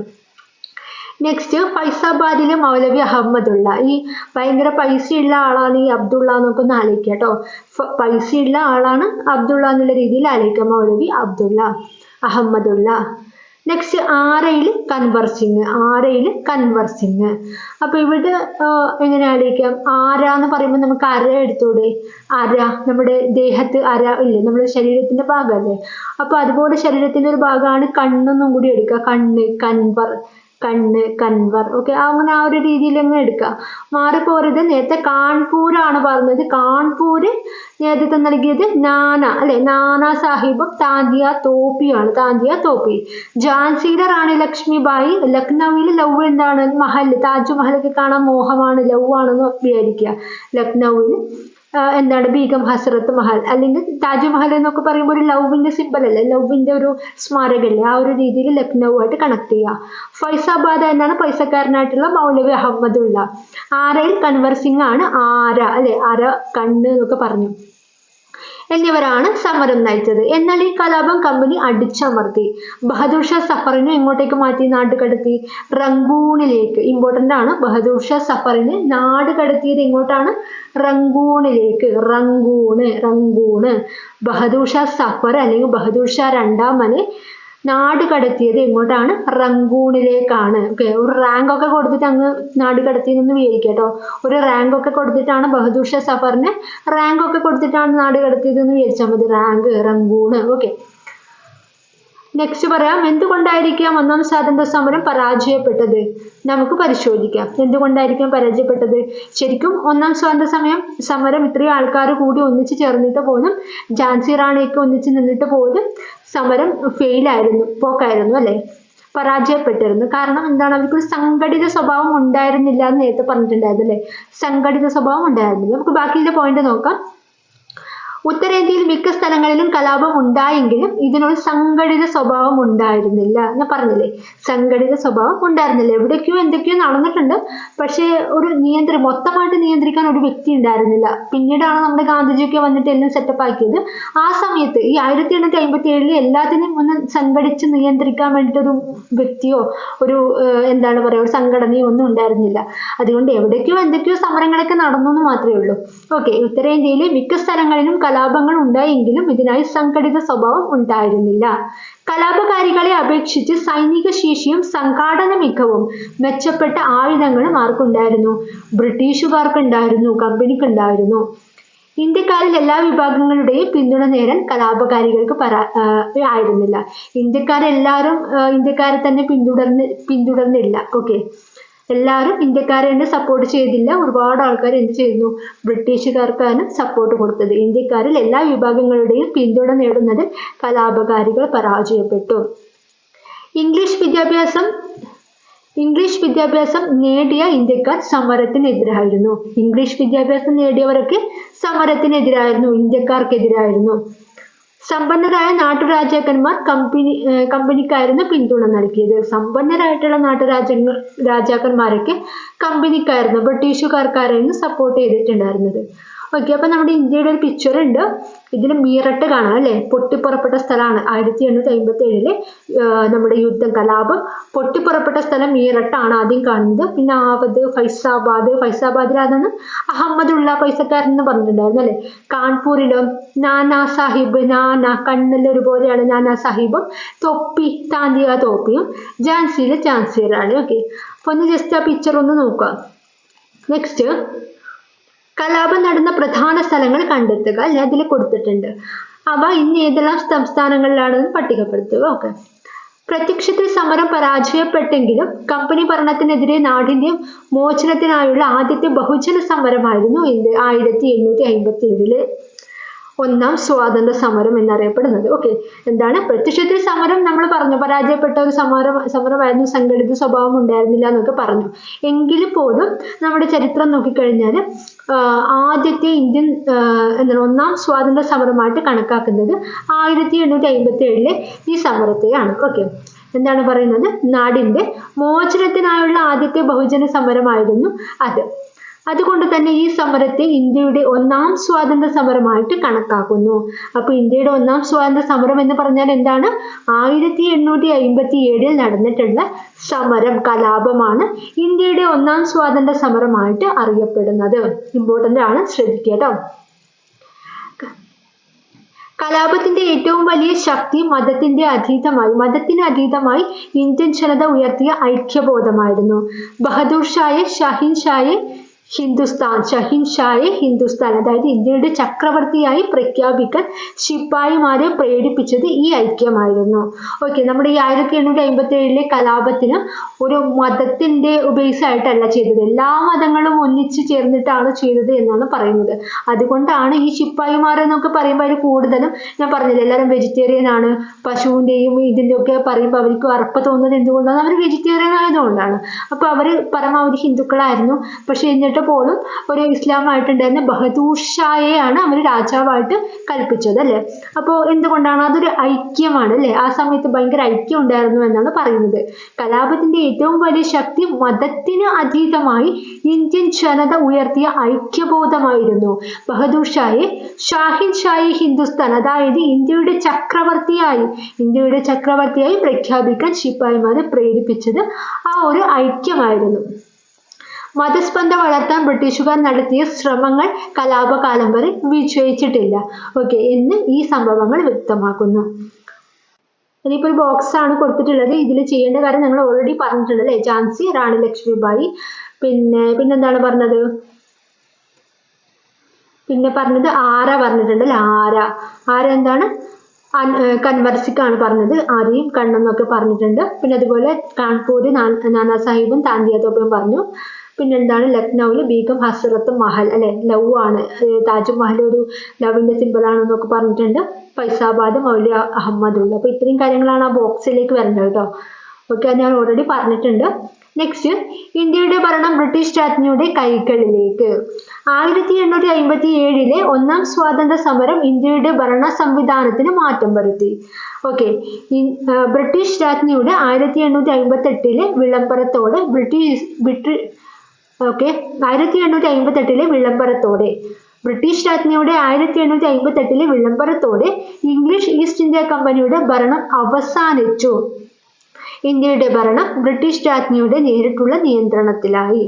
നെക്സ്റ്റ് ഫൈസാബാദിലെ മൗലവി അഹമ്മദുള്ള. ഈ ഭയങ്കര പൈസയുള്ള ആളാണ് ഈ അബ്ദുള്ള എന്നൊക്കെ ഒന്ന് ആലോചിക്കുക കേട്ടോ. പൈസയുള്ള ആളാണ് അബ്ദുള്ള എന്നുള്ള രീതിയിൽ ആലോചിക്കുക. മൗലവി അഹമ്മദുള്ള. നെക്സ്റ്റ് ആരയിൽ കൻവർ സിംഗ്. അപ്പൊ ഇവിടെ എങ്ങനെ ആലോചിക്കാം? ആര എന്ന് പറയുമ്പോൾ നമുക്ക് അര എടുത്തൂടെ? അര നമ്മുടെ ദേഹത്ത് അര ഇല്ലേ, നമ്മുടെ ശരീരത്തിന്റെ ഭാഗമല്ലേ. അപ്പൊ അതുപോലെ ശരീരത്തിന്റെ ഒരു ഭാഗമാണ് കണ്ണൊന്നും കൂടി എടുക്കുക. കൻവർ. ഓക്കെ. അങ്ങനെ ആ ഒരു രീതിയിൽ അങ്ങ് എടുക്കുക, മാറിപ്പോരുത്. നേരത്തെ കാൺപൂരാണ് പറഞ്ഞത്, കാൺപൂര് നേതൃത്വം നൽകിയത് നാനാ സാഹിബും താന്തിയ തോപ്പി. ഝാൻസിയിലെ റാണി ലക്ഷ്മിബായി. ലക്നൌവിൽ ലവ് എന്താണ്? മഹൽ, താജ്മഹലൊക്കെ കാണാൻ മോഹമാണ്, ലവ് ആണെന്ന് വിചാരിക്കുക. ലക്നൌവിൽ എന്താണ്? ബീഗം ഹസ്രത്ത് മഹൽ, അല്ലെങ്കിൽ താജ്മഹൽ എന്നൊക്കെ പറയുമ്പോൾ ഒരു ലവിന്റെ സിമ്പൽ അല്ലേ, ലവിന്റെ ഒരു സ്മാരകല്ലേ, ആ ഒരു രീതിയിൽ ലക്നൌ ആയിട്ട് കണക്ട് ചെയ്യുക. ഫൈസാബാദ് എന്നാണ് പൈസക്കാരനായിട്ടുള്ള മൗലവി അഹമ്മദുള്ള. ആരയിൽ കൻവർ സിംഗ് ആണ് ആര അല്ലെ, അര കണ്ണ് എന്നൊക്കെ പറഞ്ഞു. എന്നിവരാണ് സമരം നയിച്ചത്. എന്നാൽ ഈ കലാപം കമ്പനി അടിച്ചമർത്തി. ബഹദൂർ ഷാ സഫറിനെ എങ്ങോട്ടേക്ക് മാറ്റി? നാട് കടത്തി റങ്കൂണിലേക്ക്. ഇമ്പോർട്ടന്റ് ആണ്. ബഹദൂർ ഷാ സഫറിനെ നാട് കടത്തിയത് എങ്ങോട്ടാണ്? റങ്കൂണിലേക്ക്. റങ്കൂണ്. ബഹദൂർ ഷാ സഫർ അല്ലെങ്കിൽ ബഹദൂർ ഷാ രണ്ടാമനെ നാട് കടത്തിയത് എങ്ങോട്ടാണ്? റങ്കൂണിലേക്കാണ്. ഓക്കെ, ഒരു റാങ്ക് ഒക്കെ കൊടുത്തിട്ട് അങ്ങ് നാട് കടത്തിയെന്ന് വിചാരിക്കുക കേട്ടോ. ഒരു റാങ്ക് ഒക്കെ കൊടുത്തിട്ടാണ് ബഹദൂർ ഷാ സഫറിന് റാങ്ക് ഒക്കെ കൊടുത്തിട്ടാണ് നാട് കടത്തിയതെന്ന് വിചാരിച്ചാൽ മതി. റങ്കൂണ്. ഓക്കെ, നെക്സ്റ്റ് പറയാം. എന്തുകൊണ്ടായിരിക്കാം ഒന്നാം സ്വാതന്ത്ര്യ സമരം പരാജയപ്പെട്ടത്? നമുക്ക് പരിശോധിക്കാം. എന്തുകൊണ്ടായിരിക്കാം പരാജയപ്പെട്ടത്? ശരിക്കും ഒന്നാം സ്വാതന്ത്ര്യ സമരം ഇത്രയും ആൾക്കാർ കൂടി ഒന്നിച്ച് ചേർന്നിട്ട് പോലും, ഝാൻസി റാണിയൊക്കെ ഒന്നിച്ച് നിന്നിട്ട് പോലും സമരം പോക്കായിരുന്നു അല്ലെ, പരാജയപ്പെട്ടിരുന്നു. കാരണം എന്താണ്? അവർക്കൊരു സംഘടിത സ്വഭാവം ഉണ്ടായിരുന്നില്ല എന്ന് നേരത്തെ പറഞ്ഞിട്ടുണ്ടായിരുന്നു അല്ലെ. സംഘടിത സ്വഭാവം ഉണ്ടായിരുന്നില്ല. നമുക്ക് ബാക്കിയുള്ള പോയിന്റ് നോക്കാം. ഉത്തരേന്ത്യയിൽ മിക്ക സ്ഥലങ്ങളിലും കലാപം ഉണ്ടായെങ്കിലും ഇതിനൊരു സംഘടിത സ്വഭാവം ഉണ്ടായിരുന്നില്ല. ഞാൻ പറഞ്ഞില്ലേ, സംഘടിത സ്വഭാവം ഉണ്ടായിരുന്നില്ല. എവിടേക്കോ എന്തൊക്കെയോ നടന്നിട്ടുണ്ട്, പക്ഷേ ഒരു മൊത്തമായിട്ട് നിയന്ത്രിക്കാൻ ഒരു വ്യക്തി ഉണ്ടായിരുന്നില്ല. പിന്നീടാണ് നമ്മുടെ ഗാന്ധിജിയൊക്കെ വന്നിട്ട് എല്ലാം സെറ്റപ്പ് ആക്കിയത്. ആ സമയത്ത് ഈ 1857 എല്ലാത്തിനും ഒന്ന് സംഘടിച്ച് നിയന്ത്രിക്കാൻ വേണ്ടിയിട്ടൊരു വ്യക്തിയോ ഒരു എന്താണ് പറയുക ഒരു സംഘടനയോ ഒന്നും ഉണ്ടായിരുന്നില്ല. അതുകൊണ്ട് എവിടേക്കോ എന്തൊക്കെയോ സമരങ്ങളൊക്കെ നടന്നു എന്ന് മാത്രമേ ഉള്ളൂ. ഓക്കെ, ഉത്തരേന്ത്യയിലെ മിക്ക സ്ഥലങ്ങളിലും കലാപങ്ങൾ ഉണ്ടായെങ്കിലും ഇതിനായി സംഘടിത സ്വഭാവം ഉണ്ടായിരുന്നില്ല. കലാപകാരികളെ അപേക്ഷിച്ച് സൈനിക ശേഷിയും സംഘാടന മികവും മെച്ചപ്പെട്ട ആയുധങ്ങളും ആർക്കുണ്ടായിരുന്നു? ബ്രിട്ടീഷുകാർക്കുണ്ടായിരുന്നു, കമ്പനിക്കുണ്ടായിരുന്നു. ഇന്ത്യക്കാരിൽ എല്ലാ വിഭാഗങ്ങളുടെയും പിന്തുണ നേടാൻ കലാപകാരികൾക്ക് ആയിരുന്നില്ല. ഇന്ത്യക്കാരെ തന്നെ പിന്തുടർന്നില്ല. ഓക്കെ, എല്ലാവരും ഇന്ത്യക്കാരെ തന്നെ സപ്പോർട്ട് ചെയ്തില്ല. ഒരുപാട് ആൾക്കാർ എന്ത് ചെയ്യുന്നു? ബ്രിട്ടീഷുകാർക്കാണ് സപ്പോർട്ട് കൊടുത്തത്. ഇന്ത്യക്കാരിൽ എല്ലാ വിഭാഗങ്ങളുടെയും പിന്തുണ നേടുന്നതിൽ കലാപകാരികൾ പരാജയപ്പെട്ടു. ഇംഗ്ലീഷ് വിദ്യാഭ്യാസം നേടിയ ഇന്ത്യക്കാർ സമരത്തിനെതിരായിരുന്നു. ഇംഗ്ലീഷ് വിദ്യാഭ്യാസം നേടിയവരൊക്കെ സമരത്തിനെതിരായിരുന്നു, ഇന്ത്യക്കാർക്കെതിരായിരുന്നു. സമ്പന്നരായ നാട്ടുരാജാക്കന്മാർ കമ്പനിക്കായിരുന്നു പിന്തുണ നൽകിയത്. സമ്പന്നരായിട്ടുള്ള രാജാക്കന്മാരൊക്കെ കമ്പനിക്കായിരുന്നു, ബ്രിട്ടീഷുകാർക്കാരായിരുന്നു സപ്പോർട്ട് ചെയ്തിട്ടുണ്ടായിരുന്നത്. ഓക്കെ, അപ്പൊ നമ്മുടെ ഇന്ത്യയുടെ ഒരു പിക്ചർ ഉണ്ട്. ഇതിൽ മീററ്റ് കാണാം അല്ലെ, പൊട്ടിപ്പുറപ്പെട്ട സ്ഥലമാണ്. 1857 നമ്മുടെ കലാപം പൊട്ടിപ്പുറപ്പെട്ട സ്ഥലം മീററ്റാണ് ആദ്യം കാണുന്നത്. പിന്നെ ആവത്, ഫൈസാബാദിലാണ് അഹമ്മദുള്ള പൈസക്കാരൻ എന്ന് പറഞ്ഞിട്ടുണ്ടായിരുന്നു അല്ലെ. കാൺപൂരിലും നാനാ സാഹിബ്, കണ്ണെല്ലാം ഒരുപോലെയാണ് നാനാ സാഹിബും, തൊപ്പി താന്തിയ തോപ്പിയും, ഝാൻസിയിലെ ഝാൻസി റാണി. ഓക്കെ, അപ്പൊ ഒന്ന് ജസ്റ്റ് ആ പിക്ചർ ഒന്ന് നോക്കാം. നെക്സ്റ്റ്, കലാപം നടന്ന പ്രധാന സ്ഥലങ്ങൾ കണ്ടെത്തുക. അല്ലെ, അതിൽ കൊടുത്തിട്ടുണ്ട്. അവ ഇന്ന് ഏതെല്ലാം സംസ്ഥാനങ്ങളിലാണെന്ന് പട്ടികപ്പെടുത്തുക. ഓക്കെ, പ്രത്യക്ഷത്തിൽ സമരം പരാജയപ്പെട്ടെങ്കിലും കമ്പനി ഭരണത്തിനെതിരെ നാടിന്റെ മോചനത്തിനായുള്ള ആദ്യത്തെ ബഹുജന സമരമായിരുന്നു 1857 ഒന്നാം സ്വാതന്ത്ര്യ സമരം എന്നറിയപ്പെടുന്നത്. ഓക്കെ, എന്താണ് പ്രത്യക്ഷത്തിൽ സമരം? നമ്മൾ പറഞ്ഞു പരാജയപ്പെട്ട ഒരു സമരമായിരുന്നു, സംഘടിത സ്വഭാവം ഉണ്ടായിരുന്നില്ല എന്നൊക്കെ പറഞ്ഞു. എങ്കിലും പോലും നമ്മുടെ ചരിത്രം നോക്കിക്കഴിഞ്ഞാൽ ആദ്യത്തെ ഇന്ത്യൻ ഒന്നാം സ്വാതന്ത്ര്യ സമരമായിട്ട് കണക്കാക്കുന്നത് 1857 ഈ സമരത്തെയാണ്. ഓക്കെ, എന്താണ് പറയുന്നത്? നാടിന്റെ മോചനത്തിനായുള്ള ആദ്യത്തെ ബഹുജന സമരമായിരുന്നു അത്. അതുകൊണ്ട് തന്നെ ഈ സമരത്തെ ഇന്ത്യയുടെ ഒന്നാം സ്വാതന്ത്ര്യ സമരമായിട്ട് കണക്കാക്കുന്നു. അപ്പൊ ഇന്ത്യയുടെ ഒന്നാം സ്വാതന്ത്ര്യ സമരം എന്ന് പറഞ്ഞാൽ എന്താണ്? 1857 നടന്നിട്ടുള്ള സമരം, കലാപമാണ് ഇന്ത്യയുടെ ഒന്നാം സ്വാതന്ത്ര്യ സമരമായിട്ട് അറിയപ്പെടുന്നത്. ഇമ്പോർട്ടന്റ് ആണ്, ശ്രദ്ധിക്കുക. കലാപത്തിന്റെ ഏറ്റവും വലിയ ശക്തി മതത്തിന് അതീതമായി ഇന്ത്യൻ ജനത ഉയർത്തിയ ഐക്യബോധമായിരുന്നു. ബഹദൂർ ഷായെ ഹിന്ദുസ്ഥാൻ അതായത് ഇന്ത്യയുടെ ചക്രവർത്തിയായി പ്രഖ്യാപിക്കാൻ ശിപ്പായിമാരെ പ്രേരിപ്പിച്ചത് ഈ ഐക്യമായിരുന്നു. ഓക്കെ, നമ്മുടെ ഈ 1857 കലാപത്തിന് ഒരു മതത്തിന്റെ ബേസ് ആയിട്ടല്ല ചെയ്തത്, എല്ലാ മതങ്ങളും ഒന്നിച്ച് ചേർന്നിട്ടാണ് ചെയ്തത് എന്നാണ് പറയുന്നത്. അതുകൊണ്ടാണ് ഈ ശിപ്പായിമാർ എന്നൊക്കെ പറയുമ്പോൾ അവർ കൂടുതലും, ഞാൻ പറഞ്ഞില്ല, എല്ലാവരും വെജിറ്റേറിയൻ ആണ്. പശുവിന്റെയും ഇതിന്റെ ഒക്കെ പറയുമ്പോൾ അവർക്ക് അറപ്പ് തോന്നുന്നത് എന്തുകൊണ്ടാണ്? അവർ വെജിറ്റേറിയൻ ആയതുകൊണ്ടാണ്. അപ്പൊ അവര് പരമാവധി ഹിന്ദുക്കളായിരുന്നു. പക്ഷെ എന്നിട്ട് കേട്ടപ്പോഴും ഒരു ഇസ്ലാമായിട്ടുണ്ടായിരുന്ന ബഹദൂർ ഷായെയാണ് അവർ രാജാവായിട്ട് കൽപ്പിച്ചത് അല്ലെ. അപ്പോൾ എന്തുകൊണ്ടാണ്? അതൊരു ഐക്യമാണ് അല്ലെ. ആ സമയത്ത് ഭയങ്കര ഐക്യം ഉണ്ടായിരുന്നു എന്നാണ് പറയുന്നത്. കലാപത്തിന്റെ ഏറ്റവും വലിയ ശക്തി മതത്തിന് അതീതമായി ഇന്ത്യൻ ജനത ഉയർത്തിയ ഐക്യബോധമായിരുന്നു. ബഹദൂർ ഷായെ ഷാഹിൻ ഷായി ഹിന്ദുസ്ഥാൻ, അതായത് ഇന്ത്യയുടെ ചക്രവർത്തിയായി പ്രഖ്യാപിക്കാൻ ശിപ്പായിമാരെ പ്രേരിപ്പിച്ചത് ആ ഒരു ഐക്യമായിരുന്നു. മതസ്പർദ്ധ വളർത്താൻ ബ്രിട്ടീഷുകാർ നടത്തിയ ശ്രമങ്ങൾ കലാപകാലം വരെ വിജയിച്ചിട്ടില്ല എന്ന് ഈ സംഭവങ്ങൾ വ്യക്തമാക്കുന്നു. ഇനിയിപ്പോൾ ഒരു ബോക്സ് ആണ് കൊടുത്തിട്ടുള്ളത്. ഇതിൽ ചെയ്യേണ്ട കാര്യം ഞങ്ങൾ ഓൾറെഡി പറഞ്ഞിട്ടുണ്ട് അല്ലേ. ഝാൻസി, റാണി ലക്ഷ്മിബായി, പിന്നെന്താണ് പറഞ്ഞത്? പിന്നെ പറഞ്ഞത് ആര പറഞ്ഞിട്ടുണ്ട് അല്ലെ. ആര എന്താണ്? കൻവർ സിംഗാണ് പറഞ്ഞത്. ആരെയും കണ്ണെന്നൊക്കെ പറഞ്ഞിട്ടുണ്ട്. പിന്നെ അതുപോലെ കാൺപൂര് നാനാ സാഹിബും താന്തിയ തോപ്പയും പറഞ്ഞു. പിന്നെ എന്താണ്? ലക്നൌവിൽ ബീഗം ഹസ്രത്ത് മഹൽ അല്ലെ, ലവ് ആണ്. താജ്മഹൽ ഒരു ലവിന്റെ സിമ്പിൾ ആണെന്നൊക്കെ പറഞ്ഞിട്ടുണ്ട്. ഫൈസാബാദ് മൗലിയ അഹമ്മദുള്ള. അപ്പൊ ഇത്രയും കാര്യങ്ങളാണ് ആ ബോക്സിലേക്ക് വരേണ്ടത് കേട്ടോ. അത് ഞാൻ ഓൾറെഡി പറഞ്ഞിട്ടുണ്ട്. നെക്സ്റ്റ്, ഇന്ത്യയുടെ ഭരണം ബ്രിട്ടീഷ് രാജ്ഞിയുടെ കൈകളിലേക്ക്. 1857 ഒന്നാം സ്വാതന്ത്ര്യ സമരം ഇന്ത്യയുടെ ഭരണ സംവിധാനത്തിന് മാറ്റം വരുത്തി. ബ്രിട്ടീഷ് രാജ്ഞിയുടെ 1858 വിളംബരത്തോടെ 1858 ബ്രിട്ടീഷ് രാജ്ഞിയുടെ 1858 വിളംബരത്തോടെ ഇംഗ്ലീഷ് ഈസ്റ്റ് ഇന്ത്യ കമ്പനിയുടെ ഭരണം അവസാനിച്ചു. ഇന്ത്യയുടെ ഭരണം ബ്രിട്ടീഷ് രാജ്ഞിയുടെ നേരിട്ടുള്ള നിയന്ത്രണത്തിലായി.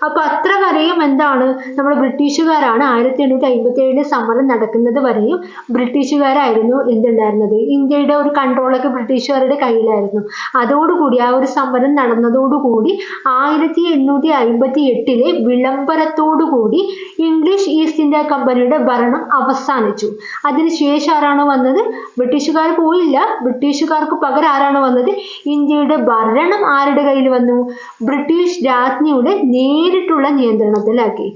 അപ്പൊ അത്ര വരെയും എന്താണ്, നമ്മൾ ബ്രിട്ടീഷുകാരാണ്. 1857 സമരം നടക്കുന്നത് വരെയും ബ്രിട്ടീഷുകാരായിരുന്നു എന്തുണ്ടായിരുന്നത്, ഇന്ത്യയുടെ ഒരു കൺട്രോളൊക്കെ ബ്രിട്ടീഷുകാരുടെ കയ്യിലായിരുന്നു. അതോടുകൂടി ആ ഒരു സമരം നടന്നതോടുകൂടി 1858 വിളംബരത്തോടുകൂടി ഇംഗ്ലീഷ് ഈസ്റ്റ് ഇന്ത്യ കമ്പനിയുടെ ഭരണം അവസാനിച്ചു. അതിനുശേഷം ആരാണ് വന്നത്? ബ്രിട്ടീഷുകാർ പോയില്ല. ബ്രിട്ടീഷുകാർക്ക് പകരം ആരാണ് വന്നത്? ഇന്ത്യയുടെ ഭരണം ആരുടെ കയ്യിൽ വന്നു? ബ്രിട്ടീഷ് രാജ്ഞിയുടെ നേരിട്ടുള്ള നിയന്ത്രണത്തിലാക്കി.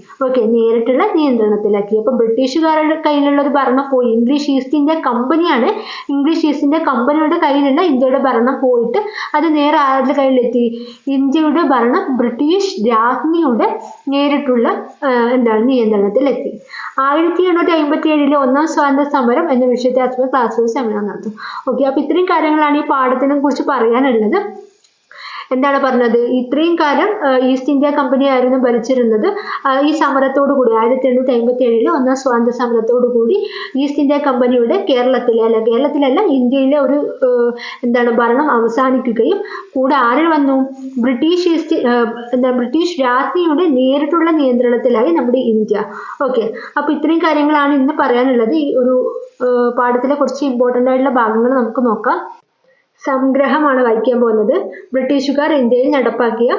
അപ്പൊ ബ്രിട്ടീഷുകാരുടെ കയ്യിലുള്ള ഒരു ഭരണം പോയി. ഇംഗ്ലീഷ് ഈസ്റ്റ് ഇന്ത്യ കമ്പനിയാണ്. ഇംഗ്ലീഷ് ഈസ്റ്റ് ഇന്ത്യ കമ്പനിയുടെ കയ്യിലുള്ള ഇന്ത്യയുടെ ഭരണം പോയിട്ട് അത് നേരെ ആരുടെ കയ്യിലെത്തി? ഇന്ത്യയുടെ ഭരണം ബ്രിട്ടീഷ് രാജ്ഞിയുടെ നേരിട്ടുള്ള നിയന്ത്രണത്തിലെത്തി. 1857 ഒന്നാം സ്വാതന്ത്ര്യ സമരം എന്ന വിഷയത്തെ ക്ലാസ് സെമിനാർ നടത്തും. അപ്പൊ ഇത്രയും കാര്യങ്ങളാണ് ഈ പാഠത്തിനെ കുറിച്ച് പറയാനുള്ളത്. എന്താണ് പറഞ്ഞത്? ഇത്രയും കാലം ഈസ്റ്റ് ഇന്ത്യ കമ്പനി ആയിരുന്നു ഭരിച്ചിരുന്നത്. ഈ സമരത്തോടു കൂടി 1857 ഒന്നാം സ്വാതന്ത്ര്യ സമരത്തോടു കൂടി ഈസ്റ്റ് ഇന്ത്യ കമ്പനിയുടെ കേരളത്തിലല്ല ഇന്ത്യയിലെ ഒരു ഭരണം അവസാനിക്കുകയും കൂടെ ആര് വന്നു? ബ്രിട്ടീഷ് രാജ്ഞിയുടെ നേരിട്ടുള്ള നിയന്ത്രണത്തിലായി നമ്മുടെ ഇന്ത്യ. അപ്പൊ ഇത്രയും കാര്യങ്ങളാണ് ഇന്ന് പറയാനുള്ളത്. ഈ ഒരു പാഠത്തിലെ കുറച്ച് ഇമ്പോർട്ടൻ്റ് ആയിട്ടുള്ള ഭാഗങ്ങൾ നമുക്ക് നോക്കാം. സംഗ്രഹമാണ് വായിക്കാൻ പോകുന്നത്. ബ്രിട്ടീഷുകാർ ഇന്ത്യയിൽ നടപ്പാക്കിയ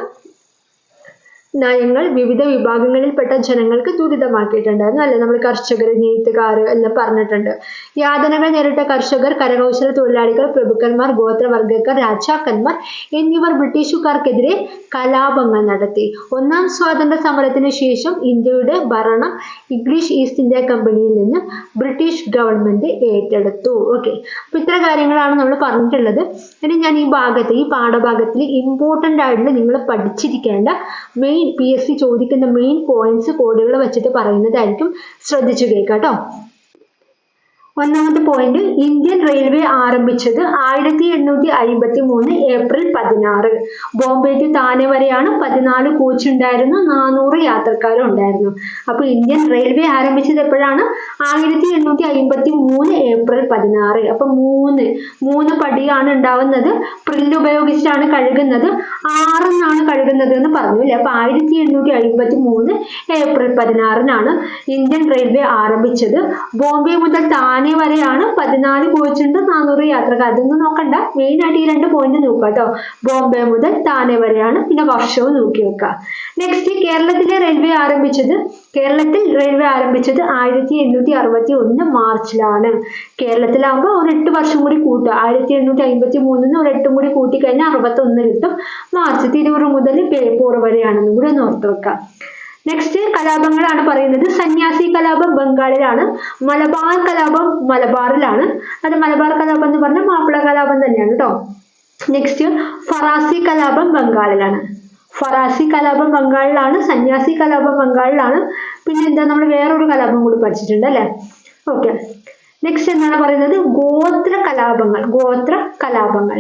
നയങ്ങൾ വിവിധ വിഭാഗങ്ങളിൽപ്പെട്ട ജനങ്ങൾക്ക് ദുരിതമാക്കിയിട്ടുണ്ടായിരുന്നു അല്ലെ. നമ്മൾ കർഷകർ, നെയ്ത്തുകാർ എല്ലാം പറഞ്ഞിട്ടുണ്ട്. യാതനകൾ നേരിട്ട കർഷകർ, കരകൗശല തൊഴിലാളികൾ, പ്രഭുക്കന്മാർ, ഗോത്രവർഗക്കാർ, രാജാക്കന്മാർ എന്നിവർ ബ്രിട്ടീഷുകാർക്കെതിരെ കലാപങ്ങൾ നടത്തി. ഒന്നാം സ്വാതന്ത്ര്യ സമരത്തിന് ശേഷം ഇന്ത്യയുടെ ഭരണം ഇംഗ്ലീഷ് ഈസ്റ്റ് ഇന്ത്യ കമ്പനിയിൽ നിന്ന് ബ്രിട്ടീഷ് ഗവൺമെന്റ് ഏറ്റെടുത്തു. അപ്പൊ ഇത്ര കാര്യങ്ങളാണ് നമ്മൾ പറഞ്ഞിട്ടുള്ളത്. ഇനി ഞാൻ ഈ പാഠഭാഗത്തിൽ ഇമ്പോർട്ടൻ്റ് ആയിട്ടുള്ള നിങ്ങൾ പഠിച്ചിരിക്കേണ്ട മെയിൻ PSC ചോദിക്കുന്ന മെയിൻ പോയിന്റ്സ് കോഡുകൾ വെച്ചിട്ട് പറയുന്നതായിരിക്കും. ശ്രദ്ധിച്ചു കേൾക്കാട്ടോ. ഒന്നാമത്തെ പോയിന്റ്, ഇന്ത്യൻ റെയിൽവേ ആരംഭിച്ചത് 1853 ഏപ്രിൽ 16. ബോംബെ ടു താനെ വരെയാണ്. 14 കോച്ച് ഉണ്ടായിരുന്നു, 400 യാത്രക്കാരും ഉണ്ടായിരുന്നു. അപ്പൊ ഇന്ത്യൻ റെയിൽവേ ആരംഭിച്ചത് എപ്പോഴാണ്? 1853 ഏപ്രിൽ 16. അപ്പൊ മൂന്ന് പടിയാണ് ഉണ്ടാവുന്നത്. പ്രില്ല് ഉപയോഗിച്ചിട്ടാണ് കഴുകുന്നത്. 6 കഴുകുന്നത് എന്ന് പറഞ്ഞു അല്ലെ. അപ്പൊ 1853 ഏപ്രിൽ 16 ഇന്ത്യൻ റെയിൽവേ ആരംഭിച്ചത്. ബോംബെ മുതൽ താനെ വരെയാണ്. 14 കോച്ചുണ്ട്, 400 യാത്രക്കാർ. അതൊന്നും നോക്കണ്ട, മെയിൻ ആയിട്ട് ഈ 2 പോയിന്റ് നോക്കുക കേട്ടോ. ബോംബെ മുതൽ താനെ വരെയാണ്. പിന്നെ വർഷവും നോക്കി വെക്കുക. നെക്സ്റ്റ്, കേരളത്തിൽ റെയിൽവേ ആരംഭിച്ചത് 1861 മാർച്ചിലാണ്. കേരളത്തിലാകുമ്പോൾ ഒരു 8 വർഷം കൂടി കൂട്ടുക. 1853 ഒരു 8 കൂടി കൂട്ടി കഴിഞ്ഞാൽ 61 കിട്ടും. മാർച്ച് തിരൂർ മുതൽ ബേപ്പൂർ വരെയാണെന്നും കൂടി ഒന്ന് ഓർത്ത് വെക്കാം. നെക്സ്റ്റ്, കലാപങ്ങളാണ് പറയുന്നത്. സന്യാസി കലാപം ബംഗാളിലാണ്. മലബാർ കലാപം മലബാറിലാണ്. അത് മലബാർ കലാപം എന്ന് പറഞ്ഞാൽ മാപ്പിള കലാപം തന്നെയാണ് കേട്ടോ. നെക്സ്റ്റ്, ഫറാസി കലാപം ബംഗാളിലാണ്. ഫറാസി കലാപം ബംഗാളിലാണ്, സന്യാസി കലാപം ബംഗാളിലാണ്. പിന്നെ എന്താ നമ്മൾ വേറൊരു കലാപം കൂടി പഠിച്ചിട്ടുണ്ട് അല്ലെ. ഓക്കെ, നെക്സ്റ്റ് എന്താണ് പറയുന്നത്? ഗോത്ര കലാപങ്ങൾ.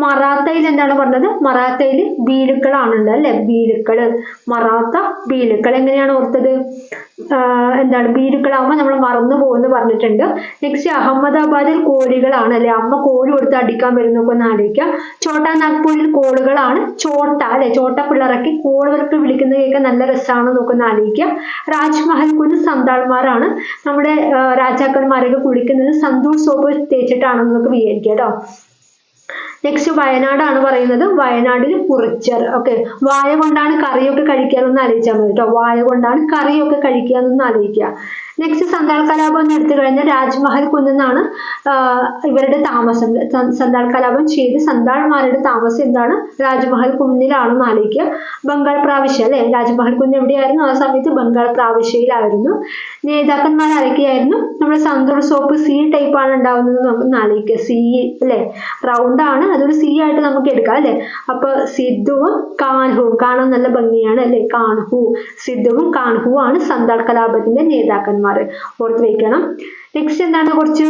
മറാത്തയിൽ എന്താണ് പറഞ്ഞത്? മറാത്തയിൽ ബീലുക്കളാണുള്ളത് അല്ലെ, ബീലുക്കള്. മറാത്ത ബീലുക്കൾ എങ്ങനെയാണ് ഓർത്തത്? എന്താണ് ബീലുക്കളാവുമ്പോൾ നമ്മൾ മറന്നു പോകുമെന്ന് പറഞ്ഞിട്ടുണ്ട്. നെക്സ്റ്റ് അഹമ്മദാബാദിൽ കോഴികളാണ് അല്ലെ, അമ്മ കോഴി കൊടുത്ത് അടിക്കാൻ വരുന്നൊക്കെ ഒന്ന് ആലോചിക്കുക. ഛോട്ടാ നാഗ്പൂരിൽ കോളുകളാണ്, ചോട്ട അല്ലെ, ചോട്ട പിള്ളറക്കി കോളുകൾക്ക് വിളിക്കുന്നത് കേൾക്കാൻ നല്ല രസമാണ് നോക്കുന്ന ആലോചിക്കുക. രാജ്മഹൽ കുന്ന് സന്താൾമാരാണ്, നമ്മുടെ രാജാക്കന്മാരൊക്കെ കുളിക്കുന്നത് സന്തൂർ സോപ്പ് തേച്ചിട്ടാണെന്ന് നമുക്ക് വിചാരിക്കുക കേട്ടോ. നെക്സ്റ്റ് വയനാടാണ് പറയുന്നത്. വയനാട്ടിൽ കുറിച്ചർ. ഓക്കെ, വായ കൊണ്ടാണ് കറിയൊക്കെ കഴിക്കാമെന്ന് ആലോചിച്ചാൽ മതി കേട്ടോ. വായ കൊണ്ടാണ് കറിയൊക്കെ കഴിക്കാമെന്ന് ആലോചിക്കുക. നെക്സ്റ്റ് സന്താൾ കലാപം എന്ന് എടുത്തു കഴിഞ്ഞാൽ രാജ്മഹൽ കുന്നാണ് ഇവരുടെ താമസം. സന്താൾ കലാപം ചെയ്ത് സന്താൾമാരുടെ താമസം എന്താണ്? രാജ്മഹൽ കുന്നിലാണെന്ന് ആലോചിക്കുക. ബംഗാൾ പ്രാവിശ്യ അല്ലെ, രാജ്മഹൽ കുന്ന് എവിടെയായിരുന്നു? ആ സമയത്ത് ബംഗാൾ പ്രാവിശ്യയിലായിരുന്നു. നേതാക്കന്മാർ ആരൊക്കെയായിരുന്നു? നമ്മുടെ സന്തൂർ സോപ്പ് സി ടൈപ്പ് ആണ് ഉണ്ടാവുന്നത് നമുക്ക് ആലോചിക്കുക. സി അല്ലെ, റൗണ്ട് ആണ്, അതൊരു സി ആയിട്ട് നമുക്ക് എടുക്കാം അല്ലെ. അപ്പൊ സിദ്ധുവും കാൻഹുവും കാണാൻ നല്ല ഭംഗിയാണ് അല്ലെ. സിദ്ധുവും കാൻഹുവും ആണ് സന്താൾ കലാപത്തിന്റെ നേതാക്കന്മാർ. ഓർത്ത് വെക്കണം. നെക്സ്റ്റ് എന്താണ് കുറച്ച്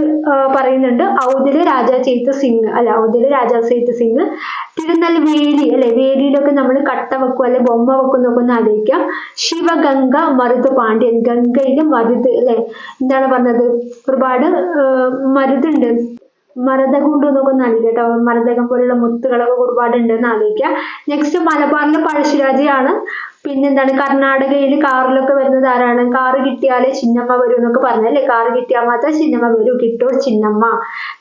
പറയുന്നുണ്ട്. ഔദിലെ രാജാ ചെയ്ത സിംഗ് അല്ലെ, ഔദിലെ രാജാ ചെയ്ത സിംഗ്. തിരുനെൽവേലി അല്ലെ, വേലിയിലൊക്കെ നമ്മൾ കട്ട വെക്കും അല്ലെ, ബൊമ്മ വെക്കും എന്നൊക്കെ ഒന്ന് ആലോചിക്കാം. ശിവഗംഗ മരുത് പാണ്ഡ്യൻ, ഗംഗയില് മരുത് അല്ലെ. എന്താണ് പറഞ്ഞത്? ഒരുപാട് മരുതുണ്ട്, മരതകം ഉണ്ട് എന്നൊക്കെ ഒന്ന് ആലോചിക്കുക കേട്ടോ. മരതകം പോലുള്ള മുത്തുകളൊക്കെ ഒരുപാട് ഉണ്ടെന്ന് ആലോചിക്കുക. നെക്സ്റ്റ് മലബാറിലെ പഴശ്ശിരാജയാണ്. പിന്നെന്താണ് കർണാടകയിൽ കാറിലൊക്കെ വരുന്നത് ആരാണ്? കാറ് കിട്ടിയാലേ ചിന്നമ്മ വരൂ എന്നൊക്കെ പറഞ്ഞല്ലേ. കാറ് കിട്ടിയാൽ മാത്രമേ ചിന്നമ്മ വരൂ, കിട്ടോ ചിന്നമ്മ.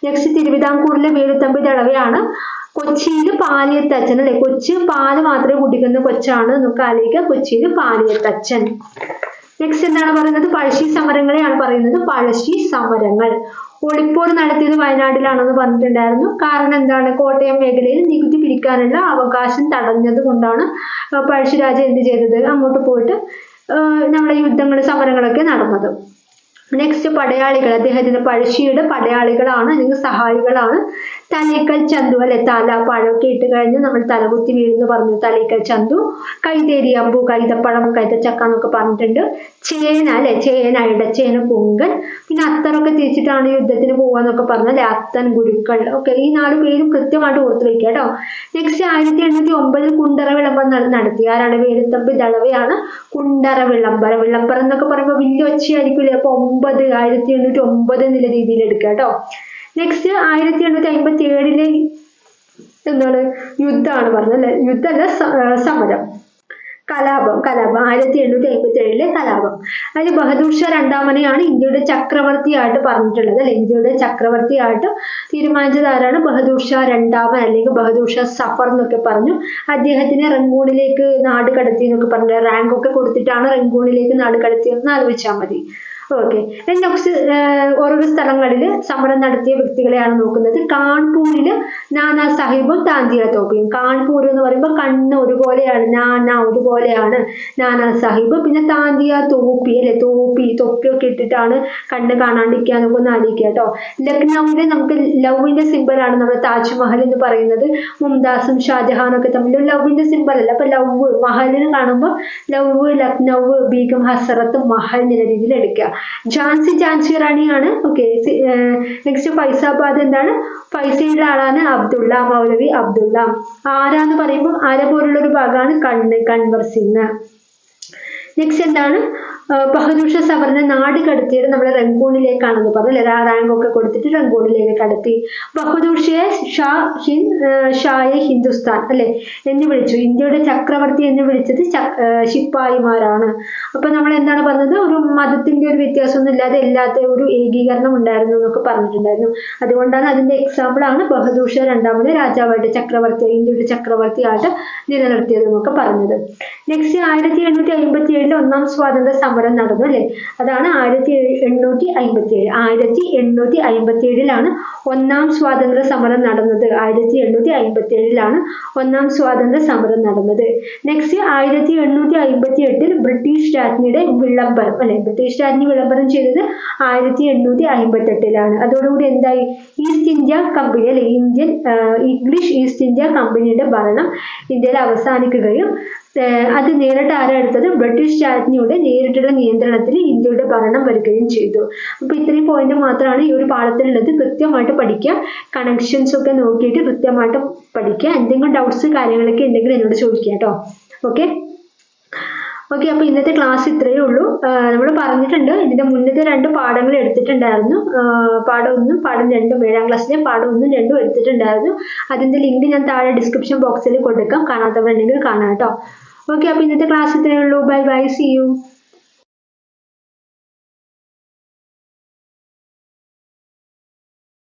നെക്സ്റ്റ് തിരുവിതാംകൂറിലെ വേലുത്തമ്പി ദളവയാണ്. കൊച്ചിയിൽ പാലിയത്തച്ഛൻ അല്ലെ, കൊച്ചി പാല് മാത്രമേ കുടിക്കുന്ന കൊച്ചാണ് നമുക്ക് ആലോചിക്കുക. കൊച്ചിയിൽ പാലിയത്തച്ഛൻ. നെക്സ്റ്റ് എന്താണ് പറയുന്നത്? പഴശ്ശി സമരങ്ങളെയാണ് പറയുന്നത്. പഴശ്ശി സമരങ്ങൾ ഒളിപ്പോര് നടത്തിയത് വയനാട്ടിലാണെന്ന് പറഞ്ഞിട്ടുണ്ടായിരുന്നു. കാരണം എന്താണ്? കോട്ടയം മേഖലയിൽ നികുതി പിരിക്കാനുള്ള അവകാശം തടഞ്ഞത് കൊണ്ടാണ് പഴശ്ശിരാജ എന്ത് ചെയ്തത്? അങ്ങോട്ട് പോയിട്ട് നമ്മുടെ യുദ്ധങ്ങൾ സമരങ്ങളൊക്കെ നടന്നത്. നെക്സ്റ്റ് പടയാളികൾ. അദ്ദേഹത്തിന് പഴശ്ശിയുടെ പടയാളികളാണ് അല്ലെങ്കിൽ സഹായികളാണ്. തലേക്കൽ ചന്തു അല്ലെ, തല പഴമൊക്കെ ഇട്ട് കഴിഞ്ഞ് നമ്മൾ തലകുത്തി വീഴുന്നു പറഞ്ഞു. തലേക്കൽ ചന്തു. കൈതേരി അമ്പു, കൈതപ്പഴം, കൈതച്ചക്ക എന്നൊക്കെ പറഞ്ഞിട്ടുണ്ട്. ചേന അല്ലെ, ചേന ഇടച്ചേന പൊങ്കൻ. പിന്നെ അത്തറൊക്കെ തിരിച്ചിട്ടാണ് യുദ്ധത്തിന് പോവാന്നൊക്കെ പറഞ്ഞല്ലേ, അത്തൻ ഗുരുക്കൾ. ഓക്കെ, ഈ 4 പേരും കൃത്യമായിട്ട് ഓർത്ത് വെക്കുക കേട്ടോ. നെക്സ്റ്റ് 1809 കുണ്ടറ വിളംബരം നടത്തി. ആരാണ്? വേലുത്തമ്പി ദളവയാണ് കുണ്ടറ വിളംബരം. വിളംബരം എന്നൊക്കെ പറയുമ്പോൾ വലിയ ഒച്ചയായിരിക്കില്ലേ. അപ്പൊ 1809 എന്നുള്ള രീതിയിൽ എടുക്കുക കേട്ടോ. നെക്സ്റ്റ് 1857 എന്താണ്? യുദ്ധമാണ് പറഞ്ഞത് അല്ലെ, യുദ്ധമല്ല സമരം. കലാപം 1857 കലാപം. അതിൽ ബഹദൂർ ഷാ രണ്ടാമനെയാണ് ഇന്ത്യയുടെ ചക്രവർത്തിയായിട്ട് പറഞ്ഞിട്ടുള്ളത് അല്ലെ. ഇന്ത്യയുടെ ചക്രവർത്തിയായിട്ട് തീരുമാനിച്ചത് ആരാണ്? ബഹദൂർ ഷാ രണ്ടാമൻ അല്ലെങ്കിൽ ബഹദൂർ ഷാ സഫർ എന്നൊക്കെ പറഞ്ഞു. അദ്ദേഹത്തിനെ റങ്കൂണിലേക്ക് നാട് കടത്തി എന്നൊക്കെ പറഞ്ഞു. റാങ്ക് ഒക്കെ കൊടുത്തിട്ടാണ് റങ്കൂണിലേക്ക് നാട് കടത്തിയെന്ന് ആലോചിച്ചാൽ മതി. ഓക്കെ, നെക്സ്റ്റ് ഓരോരോ സ്ഥലങ്ങളിൽ സമരം നടത്തിയ വ്യക്തികളെയാണ് നോക്കുന്നത്. കാൺപൂരില് നാനാ സാഹിബും താന്തിയ തോപ്പിയും. കാൺപൂർ എന്ന് പറയുമ്പോൾ കണ്ണ് ഒരുപോലെയാണ്, നാനാ ഒരുപോലെയാണ്, നാനാ സാഹിബ്. പിന്നെ താന്തിയ തോപ്പി അല്ലെ, തൊപ്പിയൊക്കെ ഇട്ടിട്ടാണ് കണ്ണ് കാണാണ്ടിരിക്കാനൊക്കെ ഒന്ന് ആലോചിക്കുക കേട്ടോ. ലക്നൌവിലെ നമുക്ക് ലവിന്റെ സിമ്പിൾ ആണ് നമ്മുടെ താജ്മഹൽ എന്ന് പറയുന്നത്. മുംതാസും ഷാജഹാനൊക്കെ തമ്മിൽ ലവിന്റെ സിമ്പിൾ അല്ല. അപ്പൊ ലവ് മഹലിന് കാണുമ്പോൾ ലവ്, ലക്നൗ, ബീഗം, ഹസറത്ത്, മഹൽ എന്ന രീതിയിൽ എടുക്കുക. ഝാൻസി റാണിയാണ്. ഓക്കെ, നെക്സ്റ്റ് ഫൈസാബാദ് എന്താണ്? ഫൈസയുടെ ആളാണ് അബ്ദുള്ള മൗലവി അബ്ദുള്ള. ആരാന്ന് പറയുമ്പോൾ ആര പോലുള്ള ഒരു ഭാഗമാണ് കൺവർ സിംഗ്. നെക്സ്റ്റ് എന്താണ്? ബഹദൂർ ഷാ സഫറിനെ നാട് കടത്തിയത് നമ്മുടെ റങ്കൂണിലേക്കാണെന്ന് പറഞ്ഞു. റാങ്ക് ഒക്കെ കൊടുത്തിട്ട് റങ്കൂണിലേക്ക് കടത്തി. ബഹദൂർ ഷായെ ഹിന്ദുസ്ഥാൻ അല്ലെ എന്ന് വിളിച്ചു. ഇന്ത്യയുടെ ചക്രവർത്തി എന്ന് വിളിച്ചത് ശിപ്പായിമാരാണ്. അപ്പൊ നമ്മൾ എന്താണ് പറഞ്ഞത്? ഒരു മതത്തിന്റെ ഒരു വ്യത്യാസമൊന്നും ഇല്ലാതെ എല്ലാത്ത ഒരു ഏകീകരണം ഉണ്ടായിരുന്നു എന്നൊക്കെ പറഞ്ഞിട്ടുണ്ടായിരുന്നു. അതുകൊണ്ടാണ് അതിന്റെ എക്സാമ്പിൾ ആണ് ബഹദൂർ ഷാ രണ്ടാമനെ രാജാവായിട്ട് ഇന്ത്യയുടെ ചക്രവർത്തിയായിട്ട് നിലനിർത്തിയത് എന്നൊക്കെ പറഞ്ഞത്. നെക്സ്റ്റ് 1857 ഒന്നാം സ്വാതന്ത്ര്യ സമരം നടന്നു അല്ലെ. അതാണ് 1857. 1857 ഒന്നാം സ്വാതന്ത്ര്യ സമരം നടന്നത്. 1857 ഒന്നാം സ്വാതന്ത്ര്യ സമരം നടന്നത്. നെക്സ്റ്റ് 1858 ബ്രിട്ടീഷ് രാജ്ഞിയുടെ വിളംബരം അല്ലെ. ബ്രിട്ടീഷ് രാജ്ഞി വിളംബരം ചെയ്തത് 1858 അതോടുകൂടി എന്തായി, ഈസ്റ്റ് ഇന്ത്യ കമ്പനി അല്ലെ ഇംഗ്ലീഷ് ഈസ്റ്റ് ഇന്ത്യ കമ്പനിയുടെ ഭരണം ഇന്ത്യയിൽ അവസാനിക്കുകയും അത് നേരിട്ട് ആരാ എടുത്തത്, ബ്രിട്ടീഷ് രാജ്ഞിയുടെ നേരിട്ടുള്ള നിയന്ത്രണത്തിൽ ഇന്ത്യയുടെ ഭരണം വരികയും ചെയ്തു. അപ്പൊ ഇത്രയും പോയിന്റ് മാത്രമാണ് ഈ ഒരു പാഠത്തിലുള്ളത്. കൃത്യമായിട്ട് പഠിക്കുക, കണക്ഷൻസ് ഒക്കെ നോക്കിയിട്ട് കൃത്യമായിട്ട് പഠിക്കുക. എന്തെങ്കിലും ഡൗട്ട്സ് കാര്യങ്ങളൊക്കെ ഉണ്ടെങ്കിൽ എന്നോട് ചോദിക്കുക കേട്ടോ. ഓക്കെ അപ്പൊ ഇന്നത്തെ ക്ലാസ് ഇത്രയേ ഉള്ളൂ. നമ്മൾ പറഞ്ഞിട്ടുണ്ട് ഇതിന്റെ മുന്നത്തെ 2 പാഠങ്ങൾ എടുത്തിട്ടുണ്ടായിരുന്നു. പാഠം 1 പാഠം 2 7ാം ക്ലാസ്സിലെ പാഠം 1 2 എടുത്തിട്ടുണ്ടായിരുന്നു. അതിന്റെ ലിങ്ക് ഞാൻ താഴെ ഡിസ്ക്രിപ്ഷൻ ബോക്സിൽ കൊടുക്കാം, കാണാത്തവരുണ്ടെങ്കിൽ കാണാം കേട്ടോ. ഓക്കെ അപ്പൊ ഇന്നത്തെ ക്ലാസ് ഇത്രയേ ഉള്ളൂ. Bye bye, see U.